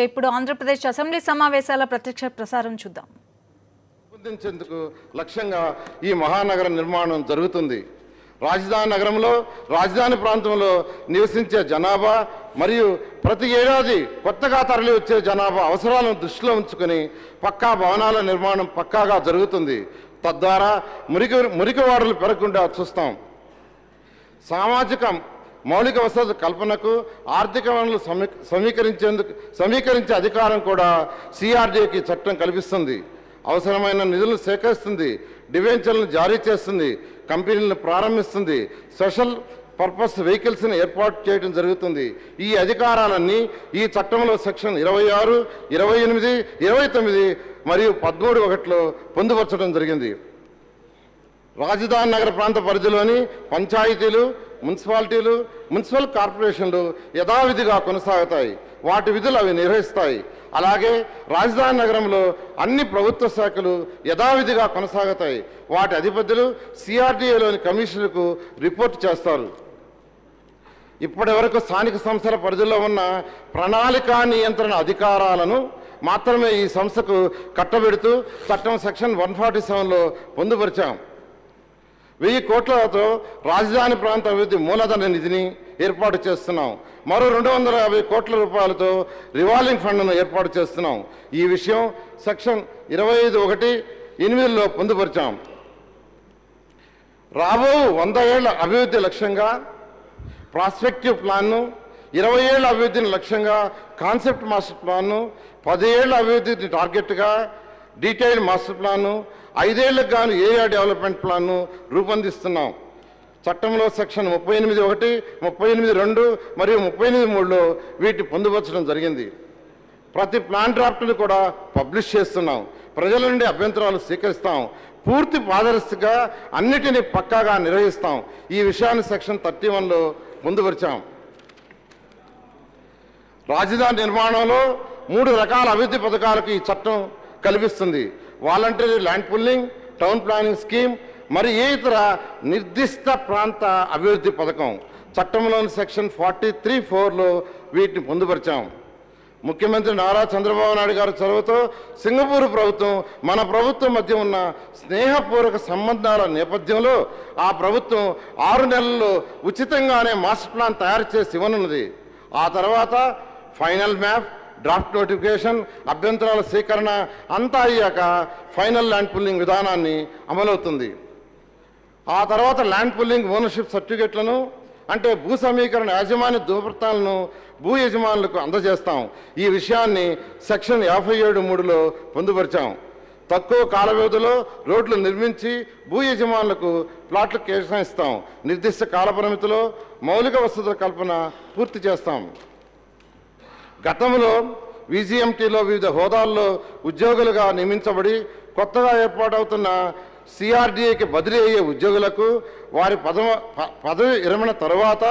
ఇప్పుడు ఆంధ్రప్రదేశ్ అసెంబ్లీ సమావేశాల ప్రత్యక్ష ప్రసారం చూద్దాం. రూపొందించేందుకు లక్ష్యంగా ఈ మహానగర నిర్మాణం జరుగుతుంది. రాజధాని నగరంలో, రాజధాని ప్రాంతంలో నివసించే జనాభా మరియు ప్రతి ఏడాది కొత్తగా తరలి వచ్చే జనాభా అవసరాలను దృష్టిలో ఉంచుకొని పక్కా భవనాల నిర్మాణం పక్కాగా జరుగుతుంది. తద్వారా మురికివాడలు పెరగకుండా చూస్తాం. సామాజిక మౌలిక వసతుల కల్పనకు ఆర్థిక వనరులు సమీకరించే అధికారం కూడా సిఆర్డీఏకి చట్టం కల్పిస్తుంది. అవసరమైన నిధులను సేకరిస్తుంది, డిబెంచర్లను జారీ చేస్తుంది, కంపెనీలను ప్రారంభిస్తుంది, స్పెషల్ పర్పస్ వెహికల్స్ని ఏర్పాటు చేయడం జరుగుతుంది. ఈ అధికారాలన్నీ ఈ చట్టంలో సెక్షన్ 26, 28, 29 మరియు 13(1)లో పొందుపరచడం జరిగింది. రాజధాని నగర ప్రాంత పరిధిలోని పంచాయతీలు, మున్సిపాలిటీలు, మున్సిపల్ కార్పొరేషన్లు యథావిధిగా కొనసాగుతాయి. వాటి విధులు అవి నిర్వహిస్తాయి. అలాగే రాజధాని నగరంలో అన్ని ప్రభుత్వ శాఖలు యథావిధిగా కొనసాగుతాయి. వాటి అధిపతులు సిఆర్డీఏలోని కమిషనర్కు రిపోర్ట్ చేస్తారు. ఇప్పటి వరకు స్థానిక సంస్థల పరిధిలో ఉన్న ప్రణాళికా నియంత్రణ అధికారాలను మాత్రమే ఈ సంస్థకు కట్టబెడుతూ చట్టం సెక్షన్ 147లో పొందుపరిచాం. 1000 కోట్లతో రాజధాని ప్రాంత అభివృద్ధి మూలధన నిధిని ఏర్పాటు చేస్తున్నాం. మరో 250 కోట్ల రూపాయలతో రివాల్వింగ్ ఫండ్ను ఏర్పాటు చేస్తున్నాం. ఈ విషయం సెక్షన్ 25(1)(8)లో పొందుపరిచాం. రాబో 100 ఏళ్ల అభివృద్ధి లక్ష్యంగా ప్రాస్పెక్టివ్ ప్లాన్ను, 20 ఏళ్ల అభివృద్ధిని లక్ష్యంగా కాన్సెప్ట్ మాస్టర్ ప్లాన్ను, 10 ఏళ్ల అభివృద్ధిని టార్గెట్గా డీటెయిల్డ్ మాస్టర్ ప్లాన్ను, 5 ఏళ్లకు గాను ఏరియా డెవలప్మెంట్ ప్లాన్ను రూపొందిస్తున్నాం. చట్టంలో సెక్షన్ 38(1), 38(2) మరియు 38(3)లో వీటి పొందుపరచడం జరిగింది. ప్రతి ప్లాన్ డ్రాఫ్ట్ను కూడా పబ్లిష్ చేస్తున్నాం. ప్రజల నుండి అభ్యంతరాలు స్వీకరిస్తాం. పూర్తి పారదర్శకంగా అన్నిటినీ పక్కాగా నిర్వహిస్తాం. ఈ విషయాన్ని సెక్షన్ 31లో పొందుపరిచాం. రాజధాని నిర్మాణంలో 3 రకాల అభివృద్ధి పథకాలకు ఈ చట్టం కల్పిస్తుంది. Voluntary land pulling, town planning scheme మరియు ఏ ఇతర నిర్దిష్ట ప్రాంత అభివృద్ధి పథకం. చట్టంలోని సెక్షన్ 43(4)లో వీటిని పొందుపరిచాం. ముఖ్యమంత్రి నారా చంద్రబాబు నాయుడు గారి చొరవతో సింగపూర్ ప్రభుత్వం మన ప్రభుత్వం మధ్య ఉన్న స్నేహపూర్వక సంబంధాల నేపథ్యంలో ఆ ప్రభుత్వం 6 నెలల్లో ఉచితంగానే మాస్టర్ ప్లాన్ తయారు చేసి ఇవ్వనున్నది. ఆ తర్వాత ఫైనల్ మ్యాప్, డ్రాఫ్ట్ నోటిఫికేషన్, అభ్యంతరాల స్వీకరణ అంతా అయ్యాక ఫైనల్ ల్యాండ్ పుల్లింగ్ విధానాన్ని అమలవుతుంది. ఆ తర్వాత ల్యాండ్ పుల్లింగ్ ఓనర్షిప్ సర్టిఫికెట్లను, అంటే భూ సమీకరణ యాజమాన్య ధృవపత్రాలను భూ యజమానులకు అందజేస్తాం. ఈ విషయాన్ని సెక్షన్ 57(3)లో పొందుపరిచాం. తక్కువ కాల వ్యవధిలో రోడ్లు నిర్మించి భూ యజమానులకు ప్లాట్లు కేటాయిస్తాం. నిర్దిష్ట కాల పరిమితిలో మౌలిక వసతుల కల్పన పూర్తి చేస్తాం. గతంలో విజిఎంటీలో వివిధ హోదాల్లో ఉద్యోగులుగా నియమించబడి కొత్తగా ఏర్పాటవుతున్న సిఆర్డీఏకి బదిలీ అయ్యే ఉద్యోగులకు వారి పదవి విరమణ తర్వాత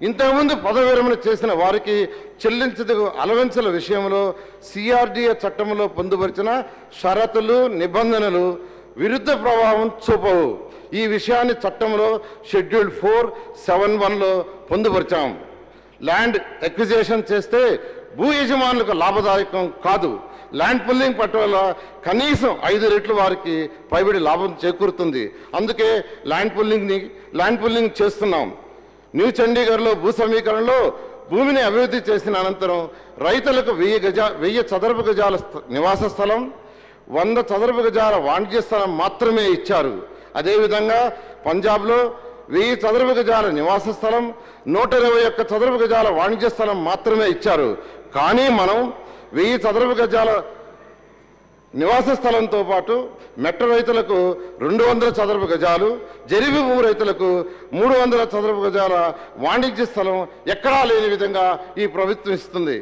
ఇంతకుముందు పదవి విరమణ చేసిన వారికి చెల్లించదగు అలవెన్సుల విషయంలో సిఆర్డీఏ చట్టంలో పొందుపరిచిన షరతులు, నిబంధనలు విరుద్ధ ప్రభావం చూపవు. ఈ విషయాన్ని చట్టంలో షెడ్యూల్ 4(7)(1)లో పొందుపరిచాం. ల్యాండ్ ఎక్విజిషన్ చేస్తే భూ యజమానులకు లాభదాయకం కాదు. ల్యాండ్ పుల్లింగ్ పట్ల వల్ల కనీసం 5 రెట్లు వారికి పైబడి లాభం చేకూరుతుంది. అందుకే ల్యాండ్ పుల్లింగ్ చేస్తున్నాం. న్యూ చండీగఢ్లో భూ సమీకరణలో భూమిని అభివృద్ధి చేసిన అనంతరం రైతులకు 1000 చదరపు గజాల నివాస స్థలం, 100 చదరపు గజాల వాణిజ్య స్థలం మాత్రమే ఇచ్చారు. అదేవిధంగా పంజాబ్లో 1000 చదరపు గజాల నివాస స్థలం, 121 చదరపు గజాల వాణిజ్య స్థలం మాత్రమే ఇచ్చారు. కానీ మనం 1000 చదరపు గజాల నివాస స్థలంతో పాటు మెట్ట రైతులకు 200 చదరపు గజాలు, జరిబి భూ రైతులకు 300 చదరపు గజాల వాణిజ్య స్థలం ఎక్కడా లేని విధంగా ఈ ప్రభుత్వం ఇస్తుంది.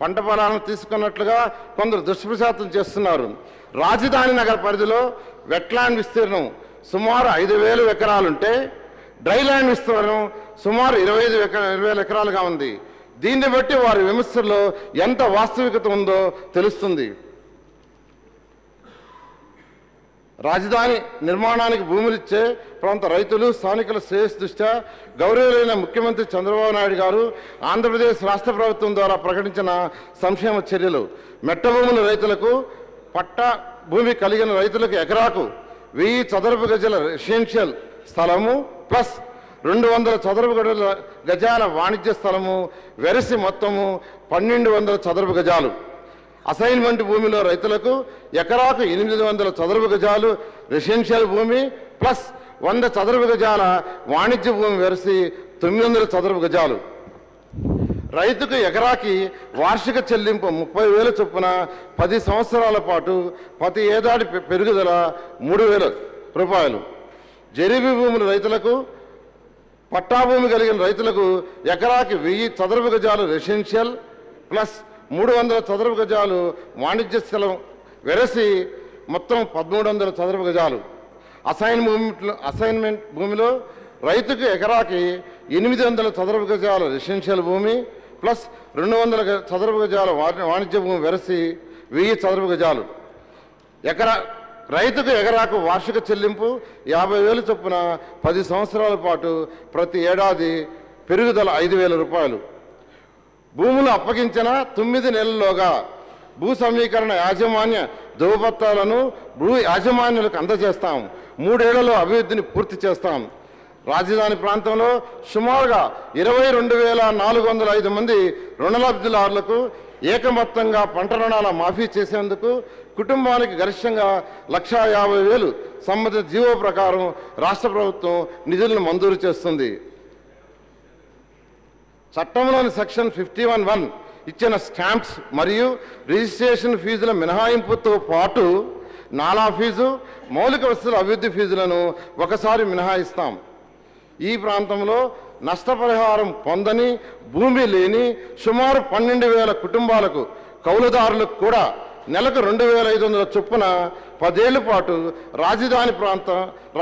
పంట పొలాలను తీసుకున్నట్లుగా కొందరు దుష్ప్రచారం చేస్తున్నారు. రాజధాని నగర పరిధిలో వెట్లాండ్ విస్తీర్ణం సుమారు 5,000 ఎకరాలుంటే డ్రై ల్యాండ్ విస్తీర్ణం సుమారు 25,000 ఎకరాలుగా ఉంది. దీన్ని బట్టి వారి విమర్శల్లో ఎంత వాస్తవికత ఉందో తెలుస్తుంది. రాజధాని నిర్మాణానికి భూములిచ్చే ప్రాంత రైతులు, స్థానికుల శ్రేయస్సు దృష్ట్యా గౌరవులైన ముఖ్యమంత్రి చంద్రబాబు నాయుడు గారు ఆంధ్రప్రదేశ్ రాష్ట్ర ప్రభుత్వం ద్వారా ప్రకటించిన సంక్షేమ చర్యలు. మెట్ట భూముల రైతులకు, పట్టా భూమి కలిగిన రైతులకు ఎకరాకు 1000 చదరపు గజాల రెసిడెన్షియల్ స్థలము ప్లస్ 200 చదరపు గజాల వాణిజ్య స్థలము వెరసి మొత్తము 1200 చదరపు గజాలు. అసైన్మెంట్ భూమిలో రైతులకు ఎకరాకు 800 చదరపు గజాలు రెసిడెన్షియల్ భూమి ప్లస్ 100 చదరపు గజాల వాణిజ్య భూమి వెరసి 900 చదరపు గజాలు. రైతుకు ఎకరాకి వార్షిక చెల్లింపు 30,000 చొప్పున 10 సంవత్సరాల పాటు ప్రతి ఏడాది పెరుగుదల 3,000 రూపాయలు. జరిబి భూముల రైతులకు, పట్టాభూమి కలిగిన రైతులకు ఎకరాకి 1000 చదరపు గజాలు రెసిడెన్షియల్ ప్లస్ 300 చదరపు గజాలు వాణిజ్య స్థలం వెరసి మొత్తం 1,300 చదరపు గజాలు. అసైన్మెంట్ భూమిలో రైతుకు ఎకరాకి 800 చదరపు గజాల రెసిడెన్షియల్ భూమి ప్లస్ 200 చదరపు గజాల వాణిజ్య భూమి వెరసి 1000 చదరపు గజాలు. రైతుకు ఎకరాకు వార్షిక చెల్లింపు 50,000 చొప్పున 10 సంవత్సరాల పాటు ప్రతి ఏడాది పెరుగుదల 5,000 రూపాయలు. భూములు అప్పగించిన 9 నెలల్లోగా భూ సమీకరణ యాజమాన్య ధృవపత్రాలను భూ యాజమాన్యులకు అందజేస్తాం. 3 ఏళ్లలో అభివృద్ధిని పూర్తి చేస్తాం. రాజధాని ప్రాంతంలో సుమారుగా 22,405 మంది రుణలబ్ధిదారులకు ఏకమొత్తంగా పంట రుణాల మాఫీ చేసేందుకు కుటుంబానికి గరిష్టంగా 1,50,000 సంబంధిత జీవో ప్రకారం రాష్ట్ర ప్రభుత్వం నిధులను మంజూరు చేస్తుంది. చట్టంలోని సెక్షన్ 51(1) ఇచ్చిన స్టాంప్స్ మరియు రిజిస్ట్రేషన్ ఫీజుల మినహాయింపుతో పాటు నాలా ఫీజు, మౌలిక వసతుల అభివృద్ధి ఫీజులను ఒకసారి మినహాయిస్తాం. ఈ ప్రాంతంలో నష్టపరిహారం పొందని భూమి లేని సుమారు 12,000 కుటుంబాలకు కౌలుదారులకు కూడా నెలకు 2,500 చొప్పున 10 ఏళ్ల పాటు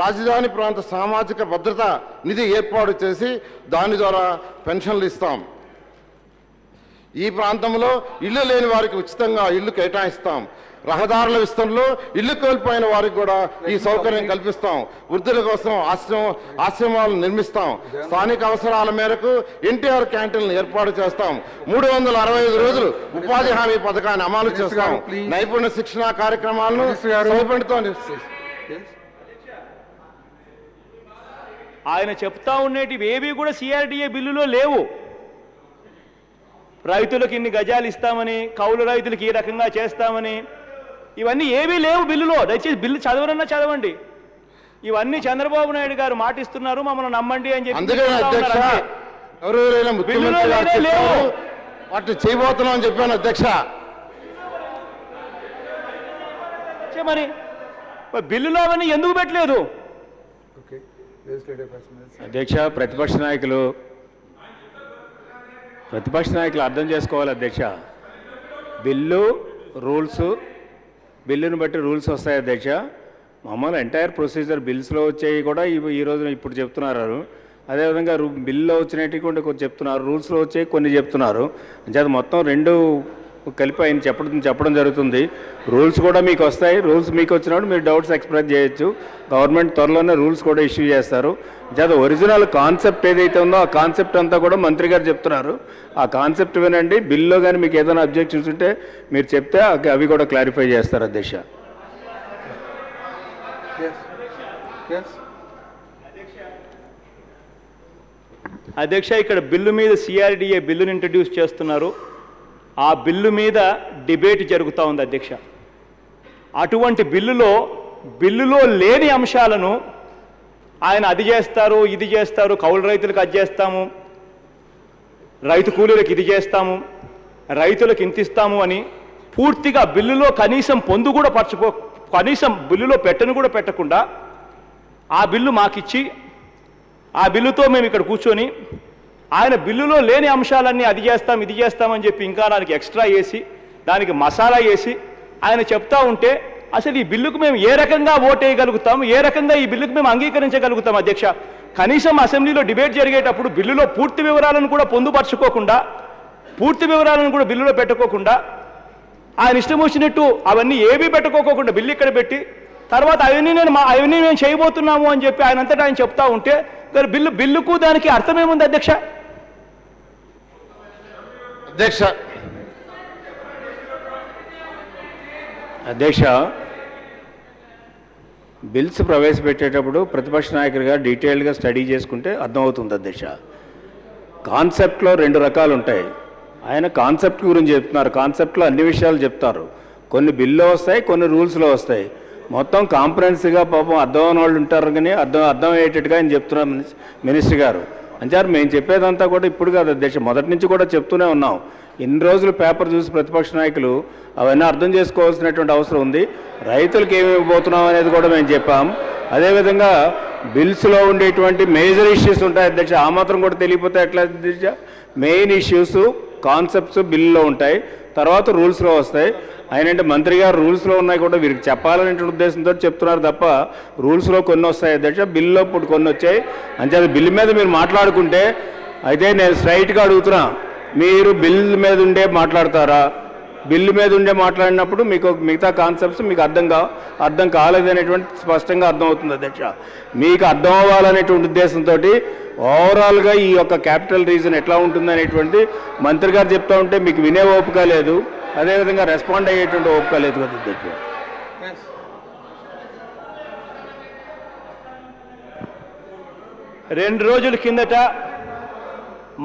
రాజధాని ప్రాంత సామాజిక భద్రతా నిధి ఏర్పాటు చేసి దాని ద్వారా పెన్షన్లు ఇస్తాం. ఈ ప్రాంతంలో ఇల్లు లేని వారికి ఉచితంగా ఇల్లు కేటాయిస్తాం. రహదారుల విస్తరణలో ఇల్లు కోల్పోయిన వారికి కూడా ఈ సౌకర్యం కల్పిస్తాం. వృద్ధుల కోసం ఆశ్రమాలు నిర్మిస్తాం. స్థానిక అవసరాల మేరకు ఎన్టీఆర్ క్యాంటీన్లు ఏర్పాటు చేస్తాం. 365 రోజులు ఉపాధి హామీ పథకాన్ని అమలు చేస్తాం. నైపుణ్య శిక్షణ కార్యక్రమాలను ఆయన చెప్తా ఉండేటివి ఏవి కూడా సిఆర్డీఏ బిల్లులో లేవు. రైతులకు ఇన్ని గజాలు ఇస్తామని, కౌలు రైతులకు ఈ రకంగా చేస్తామని, ఇవన్నీ ఏవీ లేవు బిల్లులో. దయచేసి బిల్లు చదవరన్నా చదవండి. ఇవన్నీ చంద్రబాబు నాయుడు గారు మాటిస్తున్నారు, మమ్మల్ని నమ్మండి అని చెప్పి వాటిని చేయబోతున్నాం అని చెప్పాను అధ్యక్ష. మరి బిల్లులో అవన్నీ ఎందుకు పెట్టలేదు? అధ్యక్ష, ప్రతిపక్ష నాయకులు అర్థం చేసుకోవాలి అధ్యక్ష. బిల్లును బట్టి రూల్స్ వస్తాయి అధ్యక్ష. మామూలు ఎంటైర్ ప్రొసీజర్ బిల్స్లో వచ్చేవి కూడా ఈరోజు ఇప్పుడు చెప్తున్నారు. అదేవిధంగా బిల్లులో వచ్చినట్టు కూడా కొన్ని చెప్తున్నారు, రూల్స్లో వచ్చేవి కొన్ని చెప్తున్నారు. అంచేత మొత్తం రెండు కలిపి ఆయన చెప్పడం జరుగుతుంది. రూల్స్ కూడా మీకు వస్తాయి. రూల్స్ మీకు వచ్చినప్పుడు మీరు డౌట్స్ ఎక్స్ప్రెస్ చేయొచ్చు. గవర్నమెంట్ త్వరలోనే రూల్స్ కూడా ఇష్యూ చేస్తారు. అంచేత ఒరిజినల్ కాన్సెప్ట్ ఏదైతే ఉందో ఆ కాన్సెప్ట్ అంతా కూడా మంత్రి గారు చెప్తున్నారు. ఆ కాన్సెప్ట్ వినండి. బిల్లో కానీ మీకు ఏదైనా అబ్జెక్షన్స్ ఉంటే మీరు చెప్తే అవి కూడా క్లారిఫై చేస్తారు అధ్యక్ష. అధ్యక్ష, ఇక్కడ బిల్లు మీద సిఆర్డీఏ బిల్లును ఇంట్రడ్యూస్ చేస్తున్నారు. ఆ బిల్లు మీద డిబేట్ జరుగుతూ ఉంది అధ్యక్ష. అటువంటి బిల్లులో లేని అంశాలను ఆయన అది చేస్తారు, ఇది చేస్తారు, కౌలు రైతులకు అది చేస్తాము, రైతు కూలీలకు ఇది చేస్తాము, రైతులకు ఇంత ఇస్తాము అని పూర్తిగా బిల్లులో కనీసం పొందు కూడా కనీసం బిల్లులో పెట్టను కూడా పెట్టకుండా ఆ బిల్లు మాకిచ్చి ఆ బిల్లుతో మేము ఇక్కడ కూర్చొని ఆయన బిల్లులో లేని అంశాలన్నీ అది చేస్తాం, ఇది చేస్తామని చెప్పి ఇంకా దానికి ఎక్స్ట్రా వేసి దానికి మసాలా వేసి ఆయన చెప్తా ఉంటే అసలు ఈ బిల్లుకు మేము ఏ రకంగా ఓటేయగలుగుతాము, ఏ రకంగా ఈ బిల్లుకు మేము అంగీకరించగలుగుతాం అధ్యక్ష? కనీసం అసెంబ్లీలో డిబేట్ జరిగేటప్పుడు బిల్లులో పూర్తి వివరాలను కూడా పొందుపరచుకోకుండా, పూర్తి వివరాలను కూడా బిల్లులో పెట్టుకోకుండా, ఆయన ఇష్టం వచ్చినట్టు అవన్నీ ఏమీ పెట్టుకోకుండా బిల్లు ఇక్కడ పెట్టి తర్వాత అవన్నీ మేము చేయబోతున్నాము అని చెప్పి ఆయనంతటా ఆయన చెప్తా ఉంటే బిల్లుకు దానికి అర్థమేముంది అధ్యక్ష? అధ్యక్ష, బిల్స్ ప్రవేశపెట్టేటప్పుడు ప్రతిపక్ష నాయకుడిగా డీటెయిల్గా స్టడీ చేసుకుంటే అర్థమవుతుంది అధ్యక్ష. కాన్సెప్ట్లో 2 రకాలు ఉంటాయి. ఆయన కాన్సెప్ట్ గురించి చెప్తున్నారు. కాన్సెప్ట్లో అన్ని విషయాలు చెప్తారు. కొన్ని బిల్లో వస్తాయి, కొన్ని రూల్స్లో వస్తాయి. మొత్తం కాంప్రహెన్సివ్గా పాపం అర్థమైన వాళ్ళు ఉంటారు కానీ అర్థమయ్యేటట్టుగా ఆయన చెప్తున్నారు మినిస్టర్ గారు. అంచారు మేము చెప్పేదంతా కూడా ఇప్పుడు కాదు అధ్యక్ష, మొదటి నుంచి కూడా చెప్తూనే ఉన్నాం. ఇన్ని రోజులు పేపర్ చూసి ప్రతిపక్ష నాయకులు అవన్నీ అర్థం చేసుకోవాల్సినటువంటి అవసరం ఉంది. రైతులకు ఏమి ఇవ్వబోతున్నాం అనేది కూడా మేము చెప్పాం. అదేవిధంగా బిల్స్లో ఉండేటువంటి మేజర్ ఇష్యూస్ ఉంటాయి అధ్యక్ష. ఆ మాత్రం కూడా తెలియపోతే ఎట్లా అధ్యక్ష? మెయిన్ ఇష్యూస్ కాన్సెప్ట్స్ బిల్లులో ఉంటాయి, తర్వాత రూల్స్లో వస్తాయి. అయినంటే మంత్రి గారు రూల్స్లో ఉన్నాయి కూడా వీరికి చెప్పాలనే ఉద్దేశంతో చెప్తున్నారు తప్ప రూల్స్లో కొన్ని వస్తాయి అధ్యక్ష, బిల్లులో ఇప్పుడు కొన్ని వచ్చాయి. అంతే బిల్లు మీద మీరు మాట్లాడుకుంటే అయితే నేను స్ట్రైట్గా అడుగుతున్నా, మీరు బిల్ మీద ఉండే మాట్లాడతారా? బిల్లు మీద ఉండే మాట్లాడినప్పుడు మీకు మిగతా కాన్సెప్ట్స్ మీకు అర్థం కాలేదనేటువంటి స్పష్టంగా అర్థమవుతుంది అధ్యక్ష. మీకు అర్థం అవ్వాలనేటువంటి ఉద్దేశంతో ఓవరాల్గా ఈ యొక్క క్యాపిటల్ రీజన్ ఎట్లా ఉంటుంది అనేటువంటి మంత్రి గారు చెప్తా ఉంటే మీకు వినే ఓపిక లేదు, అదేవిధంగా రెస్పాండ్ అయ్యేటువంటి ఓపిక లేదు కదా అధ్యక్ష. 2 రోజుల కిందట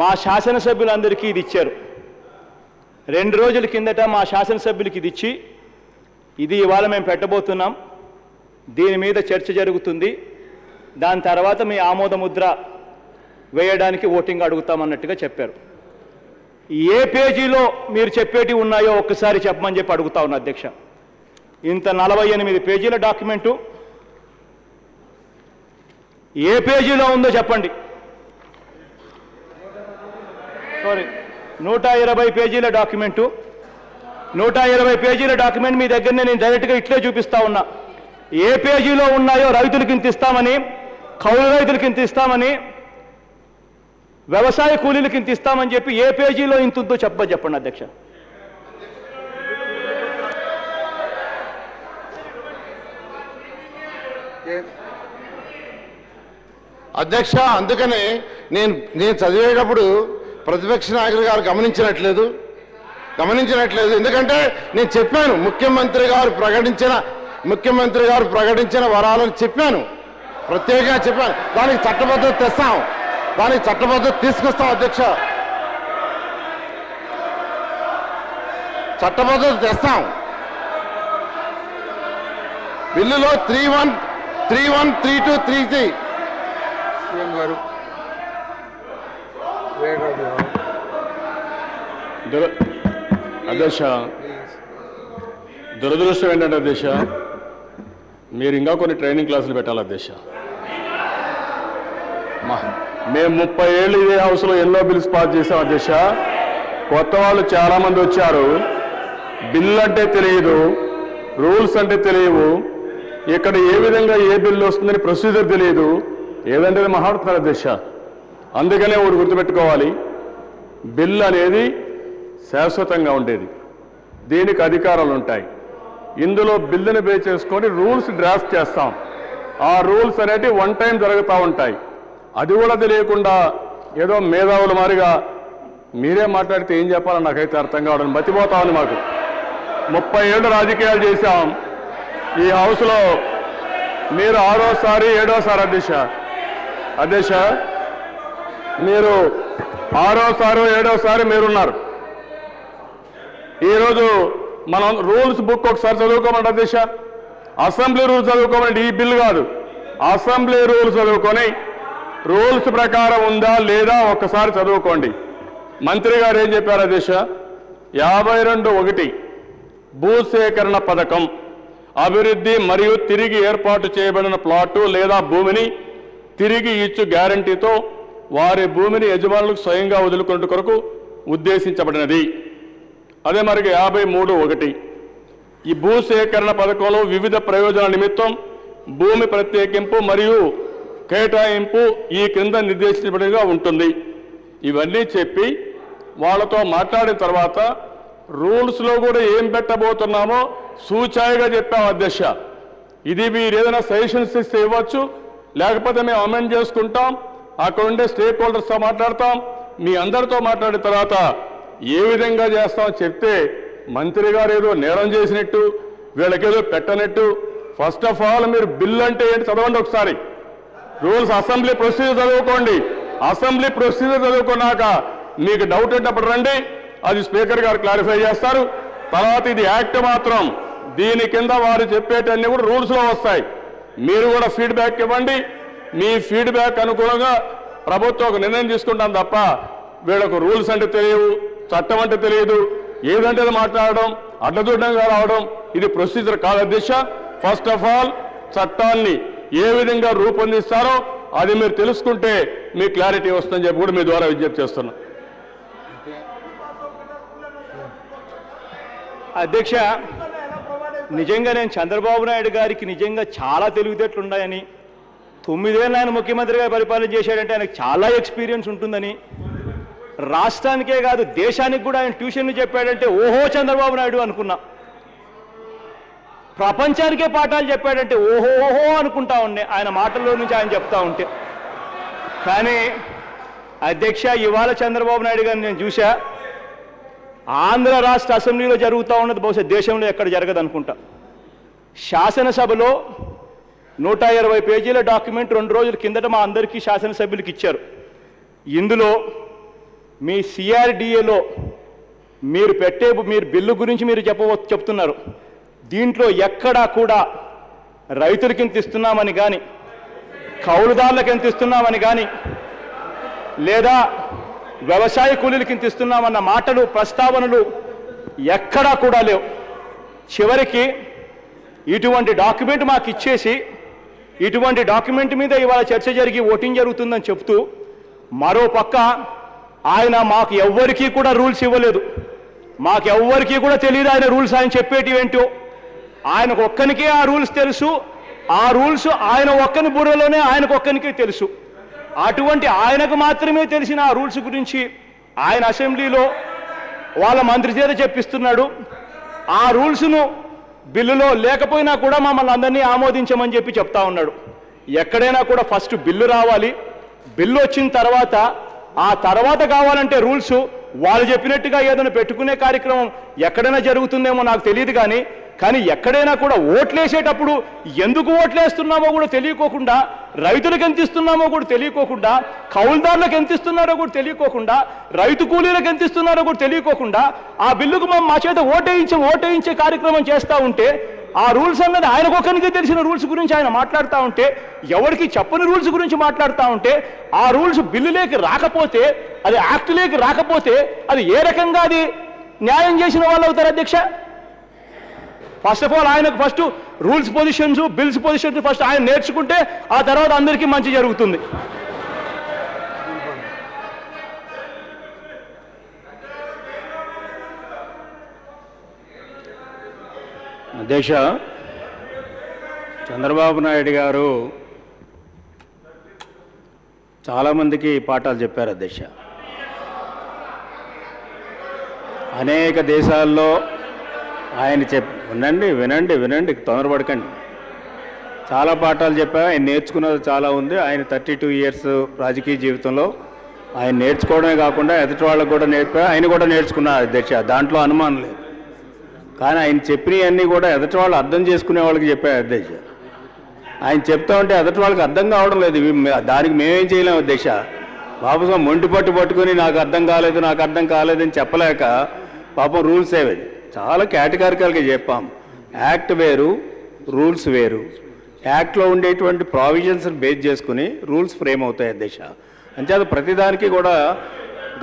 మా శాసనసభ్యులందరికీ ఇది ఇచ్చారు. 2 రోజుల కిందట మా శాసనసభ్యులకి ఇది ఇచ్చి, ఇది ఇవాళ మేము పెట్టబోతున్నాం, దీని మీద చర్చ జరుగుతుంది, దాని తర్వాత మీ ఆమోద ముద్ర వేయడానికి ఓటింగ్ అడుగుతామన్నట్టుగా చెప్పారు. ఏ పేజీలో మీరు చెప్పేటివి ఉన్నాయో ఒక్కసారి చెప్పమని చెప్పి అడుగుతా ఉన్నా అధ్యక్ష. ఇంత 48 పేజీల డాక్యుమెంటు ఏ పేజీలో ఉందో చెప్పండి. సారీ, 120 పేజీల డాక్యుమెంటు, 120 పేజీల డాక్యుమెంట్ మీ దగ్గరనే నేను డైరెక్ట్గా ఇట్లే చూపిస్తా ఉన్నా. ఏ పేజీలో ఉన్నాయో రైతులకి ఇంత ఇస్తామని, కౌలు రైతులకి ఇంత ఇస్తామని, వ్యవసాయ కూలీలకి ఇంత ఇస్తామని చెప్పి ఏ పేజీలో ఇంత ఉందో చెప్పండి అధ్యక్ష. అధ్యక్ష, అందుకనే నేను చదివేటప్పుడు ప్రతిపక్ష నాయకులు గారు గమనించినట్లేదు. ఎందుకంటే నేను చెప్పాను, ముఖ్యమంత్రి గారు ప్రకటించిన వరాలను చెప్పాను, ప్రత్యేకంగా చెప్పాను. దానికి చట్టబద్ధత తెస్తాం, దానికి చట్టబద్ధత తీసుకొస్తాం అధ్యక్ష, చట్టబద్ధత తెస్తాం. బిల్లులో 313233 సీఎం గారు అధ్యక్ష, దురదృష్టం ఏంటంటే అధ్యక్ష, మీరు ఇంకా కొన్ని ట్రైనింగ్ క్లాసులు పెట్టాలి అధ్యక్ష. మేము 30 ఏళ్ళు ఇదే హౌస్లో ఎన్నో బిల్స్ పాస్ చేసాం అధ్యక్ష. కొత్త వాళ్ళు చాలామంది వచ్చారు, బిల్ అంటే తెలియదు, రూల్స్ అంటే తెలియవు, ఇక్కడ ఏ విధంగా ఏ బిల్లు వస్తుందని ప్రొసీజర్ తెలియదు, ఏదంటే మాట్లాడుతున్నారు అధ్యక్ష. అందుకనే ఒకటి గుర్తుపెట్టుకోవాలి, బిల్ అనేది శాశ్వతంగా ఉండేది, దీనికి అధికారాలు ఉంటాయి. ఇందులో బిల్లుని బేస్ చేసుకొని రూల్స్ డ్రాఫ్ట్ చేస్తాం. ఆ రూల్స్ అనేవి 1 టైం జరుగుతూ ఉంటాయి. అది కూడా తెలియకుండా ఏదో మేధావుల మారిగా మీరే మాట్లాడితే ఏం చెప్పాలని నాకైతే అర్థం కావడం మతిపోతా ఉంది. మాకు 30 ఏళ్ళు రాజకీయాలు చేశాం ఈ హౌస్లో. మీరు 6వ 7వ అధ్యక్ష, మీరు 6వ 7వ మీరున్నారు. ఈరోజు మనం రూల్స్ బుక్ ఒకసారి చదువుకోమండి అధ్యక్ష, అసెంబ్లీ రూల్స్ చదువుకోమండి, ఈ బిల్ కాదు, అసెంబ్లీ రూల్స్ చదువుకొని రూల్స్ ప్రకారం ఉందా లేదా ఒక్కసారి చదువుకోండి. మంత్రి గారు ఏం చెప్పారు అధ్యక్ష, 52(1) భూసేకరణ పథకం అభివృద్ధి మరియు తిరిగి ఏర్పాటు చేయబడిన ప్లాటు లేదా భూమిని తిరిగి ఇచ్చు గ్యారంటీతో వారి భూమిని యజమానులకు స్వయంగా వదులుకునే కొరకు ఉద్దేశించబడినది. అదే మరి 53(1) ఈ భూసేకరణ పథకంలో వివిధ ప్రయోజనాల నిమిత్తం భూమి ప్రత్యేకింపు మరియు కేటాయింపు ఈ క్రింద నిర్దేశించబడినగా ఉంటుంది. ఇవన్నీ చెప్పి వాళ్ళతో మాట్లాడిన తర్వాత రూల్స్లో కూడా ఏం పెట్టబోతున్నామో సూచాయిగా చెప్పాం అధ్యక్ష. ఇది మీరు ఏదైనా సజెషన్స్ ఇస్తే ఇవ్వచ్చు, లేకపోతే మేము అమెండ్ చేసుకుంటాం, అక్కడ ఉండే స్టేక్ హోల్డర్స్తో మాట్లాడతాం, మీ అందరితో మాట్లాడిన తర్వాత ఏ విధంగా చేస్తామో చెప్తే మంత్రి గారు ఏదో నేరం చేసినట్టు వీళ్ళకేదో పెట్టనట్టు. ఫస్ట్ ఆఫ్ ఆల్ మీరు బిల్ అంటే ఏంటి చదవండి ఒకసారి, రూల్స్ అసెంబ్లీ ప్రొసీజర్ చదువుకోండి. అసెంబ్లీ ప్రొసీజర్ చదువుకున్నాక మీకు డౌట్ ఉంటప్పుడు రండి, అది స్పీకర్ గారు క్లారిఫై చేస్తారు. తర్వాత ఇది యాక్ట్ మాత్రం, దీని కింద వారు చెప్పేటన్నీ కూడా రూల్స్లో వస్తాయి. మీరు కూడా ఫీడ్బ్యాక్ ఇవ్వండి, మీ ఫీడ్బ్యాక్ అనుగుణంగా ప్రభుత్వం ఒక నిర్ణయం తీసుకుంటాం తప్ప వీళ్ళకు రూల్స్ అంటే తెలియవు, చట్టం అంటే తెలియదు, ఏదంటే మాట్లాడడం, అడ్డదూడంగా రావడం ఇది ప్రొసీజర్ కాదు అధ్యక్ష. ఫస్ట్ ఆఫ్ ఆల్ చట్టాన్ని ఏ విధంగా రూపొందిస్తారో అది మీరు తెలుసుకుంటే మీ క్లారిటీ వస్తుందని చెప్పి కూడా మీ ద్వారా విజ్ఞప్తి చేస్తున్నా. అధ్యక్ష, నిజంగా నేను చంద్రబాబు నాయుడు గారికి నిజంగా చాలా తెలివితేటలు ఉన్నాయని, 9 ఏళ్ళు ఆయన ముఖ్యమంత్రిగా పరిపాలన చేశాడంటే ఆయనకు చాలా ఎక్స్పీరియన్స్ ఉంటుందని, రాష్ట్రానికే కాదు దేశానికి కూడా ఆయన ట్యూషన్లు చెప్పాడంటే ఓహో చంద్రబాబు నాయుడు అనుకున్నా. ప్రపంచానికే పాఠాలు చెప్పాడంటే ఓహోహో అనుకుంటా ఉండే ఆయన మాటల్లో నుంచి ఆయన చెప్తా ఉంటే. కానీ అధ్యక్ష, ఇవాళ చంద్రబాబు నాయుడు గారిని నేను చూసా, ఆంధ్ర రాష్ట్ర అసెంబ్లీలో జరుగుతూ ఉన్నది బహుశా దేశంలో ఎక్కడ జరగదు అనుకుంటా. శాసనసభలో 120 పేజీల డాక్యుమెంట్ 2 రోజుల కిందట మా అందరికీ శాసనసభ్యులకు ఇచ్చారు. ఇందులో మీ సిఆర్డిఏలో మీరు బిల్లు గురించి మీరు చెప్తున్నారు. దీంట్లో ఎక్కడా కూడా రైతులకి ఎంత ఇస్తున్నామని కానీ, కౌలుదారులకు ఎంత ఇస్తున్నామని కానీ, లేదా వ్యవసాయ కూలీలకి ఇంత ఇస్తున్నామన్న మాటలు, ప్రస్తావనలు ఎక్కడా కూడా లేవు. చివరికి ఇటువంటి డాక్యుమెంట్ మాకు ఇచ్చేసి, ఇటువంటి డాక్యుమెంట్ మీద ఇవాళ చర్చ జరిగి ఓటింగ్ జరుగుతుందని చెప్తూ, మరో పక్క ఆయన మాకు ఎవ్వరికీ కూడా రూల్స్ ఇవ్వలేదు. మాకు ఎవ్వరికీ కూడా తెలియదు ఆయన రూల్స్ ఆయన చెప్పేటివేంటో. ఆయనకు ఒక్కనికే ఆ రూల్స్ తెలుసు. ఆ రూల్స్ ఆయన ఒక్కని బుర్రలోనే ఆయనకు ఒక్కనికే తెలుసు. అటువంటి ఆయనకు మాత్రమే తెలిసిన ఆ రూల్స్ గురించి ఆయన అసెంబ్లీలో వాళ్ళ మంత్రి చేత చెప్పిస్తున్నాడు. ఆ రూల్స్ను బిల్లులో లేకపోయినా కూడా మమ్మల్ని అందరినీ ఆమోదించమని చెప్పి చెప్తా ఉన్నాడు. ఎక్కడైనా కూడా ఫస్ట్ బిల్లు రావాలి, బిల్లు వచ్చిన తర్వాత ఆ తర్వాత కావాలంటే రూల్స్ వాళ్ళు చెప్పినట్టుగా ఏదైనా పెట్టుకునే కార్యక్రమం ఎక్కడైనా జరుగుతుందేమో నాకు తెలియదు. కానీ ఎక్కడైనా కూడా ఓట్లేసేటప్పుడు ఎందుకు ఓట్లేస్తున్నామో కూడా తెలియకోకుండా, రైతులకు ఎంత ఇస్తున్నామో కూడా తెలియకోకుండా, కౌలుదారులకు ఎంత ఇస్తున్నారో కూడా తెలియకోకుండా, రైతు కూలీలకు ఎంత ఇస్తున్నారో కూడా తెలియకోకుండా ఆ బిల్లుకు మా చేత ఓటేయించే కార్యక్రమం చేస్తూ ఉంటే, ఆ రూల్స్ అన్నది ఆయనకొక్కరికి తెలిసిన రూల్స్ గురించి ఆయన మాట్లాడుతూ ఉంటే, ఎవరికి చెప్పని రూల్స్ గురించి మాట్లాడుతూ ఉంటే, ఆ రూల్స్ బిల్లులోకి రాకపోతే, అది యాక్ట్లోకి రాకపోతే అది ఏ రకంగా అది న్యాయం చేసిన వాళ్ళు అవుతారు అధ్యక్ష? ఫస్ట్ ఆఫ్ ఆల్ ఆయనకు first rules positions, bills positions first ఆయన నేర్చుకుంటే ఆ తర్వాత అందరికీ మంచి జరుగుతుంది. అధ్యక్ష, చంద్రబాబు నాయుడు గారు చాలామందికి పాఠాలు చెప్పారు అధ్యక్ష. అనేక దేశాల్లో ఆయన వినండి, తొందరపడకండి. చాలా పాఠాలు చెప్పారు. ఆయన నేర్చుకున్నది చాలా ఉంది. ఆయన 32 ఇయర్స్ రాజకీయ జీవితంలో ఆయన నేర్చుకోవడమే కాకుండా ఎదుటి వాళ్ళకు కూడా నేర్పారు. ఆయన కూడా నేర్చుకున్నారు అధ్యక్ష, దాంట్లో అనుమానం లేదు. కానీ ఆయన చెప్పినవన్నీ కూడా ఎదుటి వాళ్ళు అర్థం చేసుకునే వాళ్ళకి చెప్పారు అధ్యక్ష. ఆయన చెప్తా ఉంటే ఎదుటి వాళ్ళకి అర్థం కావడం లేదు. దానికి మేమేం చేయలేము అధ్యక్ష. పాపం మొండి పట్టుకొని నాకు అర్థం కాలేదని చెప్పలేక పాపం రూల్స్ ఏవేది చాలా కేటగారికల్గా చెప్పాం. యాక్ట్ వేరు, రూల్స్ వేరు. యాక్ట్లో ఉండేటువంటి ప్రావిజన్స్ని బేస్ చేసుకుని రూల్స్ ఫ్రేమ్ అవుతాయి అధ్యక్ష. అంచేత ప్రతిదానికి కూడా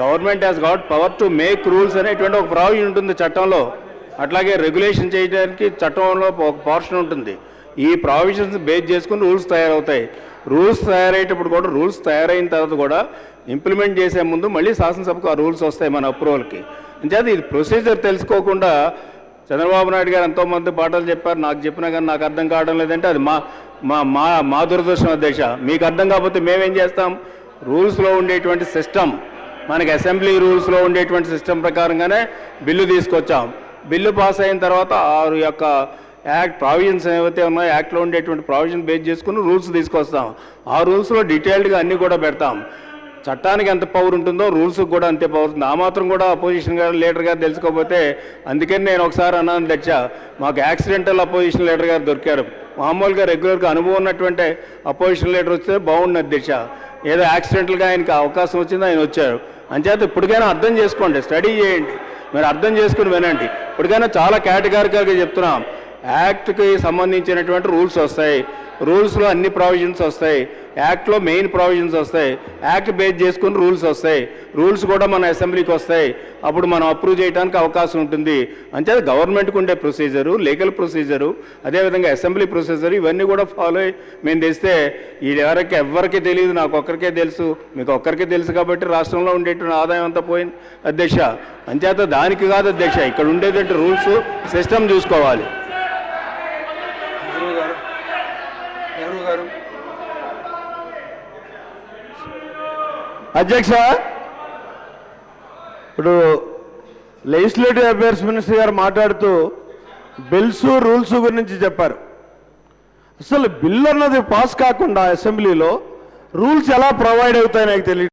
government has got power to make rules అనేటువంటి ఒక ప్రావిజన్ ఉంటుంది చట్టంలో. అట్లాగే రెగ్యులేషన్ చేయడానికి చట్టంలో ఒక పోర్షన్ ఉంటుంది. ఈ ప్రావిజన్స్ బేస్ చేసుకుని రూల్స్ తయారవుతాయి. రూల్స్ తయారయ్యేటప్పుడు కూడా, రూల్స్ తయారైన తర్వాత కూడా ఇంప్లిమెంట్ చేసే ముందు మళ్ళీ శాసనసభకు ఆ రూల్స్ వస్తాయి మన అప్రూవల్కి. అంచేత ఇది ప్రొసీజర్ తెలుసుకోకుండా చంద్రబాబు నాయుడు గారు ఎంతోమంది పాఠాలు చెప్పారు. నాకు చెప్పినా కానీ నాకు అర్థం కావడం లేదంటే అది మా దురదృష్టం అధ్యక్ష. మీకు అర్థం కాకపోతే మేమేం చేస్తాం? రూల్స్లో ఉండేటువంటి సిస్టమ్, మనకి అసెంబ్లీ రూల్స్లో ఉండేటువంటి సిస్టమ్ ప్రకారంగానే బిల్లు తీసుకొచ్చాం. బిల్లు పాస్ అయిన తర్వాత ఆ యొక్క యాక్ట్ ప్రావిజన్స్ ఏవైతే ఉన్నాయో యాక్ట్లో ఉండేటువంటి ప్రావిజన్ బేస్ చేసుకుని రూల్స్ తీసుకొస్తాం. ఆ రూల్స్లో డీటెయిల్డ్గా అన్నీ కూడా పెడతాం. చట్టానికి ఎంత పవర్ ఉంటుందో రూల్స్కి కూడా అంతే పవర్ ఉంటుంది. ఆ మాత్రం కూడా అపోజిషన్ గారు లీడర్ గారు తెలుసుకోకపోతే, అందుకని నేను ఒకసారి అన్నాను అధ్యక్ష, మాకు యాక్సిడెంటల్ అపోజిషన్ లీడర్ గారు దొరికారు. మామూలుగా రెగ్యులర్గా అనుభవం ఉన్నటువంటి అపోజిషన్ లీడర్ వస్తే బాగుంది అధ్యక్ష. ఏదో యాక్సిడెంటల్గా ఆయనకి అవకాశం వచ్చింది, ఆయన వచ్చారు. అంచేత ఇప్పటికైనా అర్థం చేసుకోండి, స్టడీ చేయండి, మీరు అర్థం చేసుకుని వినండి. ఇప్పటికైనా చాలా కేటగారికల్గా చెప్తున్నాం. యాక్ట్కి సంబంధించినటువంటి రూల్స్ వస్తాయి, రూల్స్లో అన్ని ప్రావిజన్స్ వస్తాయి, యాక్ట్లో మెయిన్ ప్రావిజన్స్ వస్తాయి, యాక్ట్ బేస్ చేసుకుని రూల్స్ వస్తాయి, రూల్స్ కూడా మన అసెంబ్లీకి వస్తాయి, అప్పుడు మనం అప్రూవ్ చేయడానికి అవకాశం ఉంటుంది. అంటే గవర్నమెంట్కి ఉండే ప్రొసీజరు, లీగల్ ప్రొసీజరు, అదేవిధంగా అసెంబ్లీ ప్రొసీజర్, ఇవన్నీ కూడా ఫాలో అయ్యి మేము తెస్తే ఇది ఎవరికి తెలియదు, నాకు ఒక్కరికే తెలుసు, మీకు ఒక్కరికే తెలుసు కాబట్టి రాష్ట్రంలో ఉండేటువంటి ఆదాయం అంతా పోయింది అధ్యక్ష. అంచేత దానికి కాదు అధ్యక్ష, ఇక్కడ ఉండేటువంటి రూల్స్ సిస్టమ్ చూసుకోవాలి. నెహ్రూ గారు అధ్యక్ష, ఇప్పుడు లెజిస్లేటివ్ అఫైర్స్ మినిస్టర్ గారు మాట్లాడుతూ బిల్స్ రూల్స్ గురించి చెప్పారు. అసలు బిల్ అన్నది పాస్ కాకుండా అసెంబ్లీలో రూల్స్ ఎలా ప్రొవైడ్ అవుతాయి నాకు తెలియదు.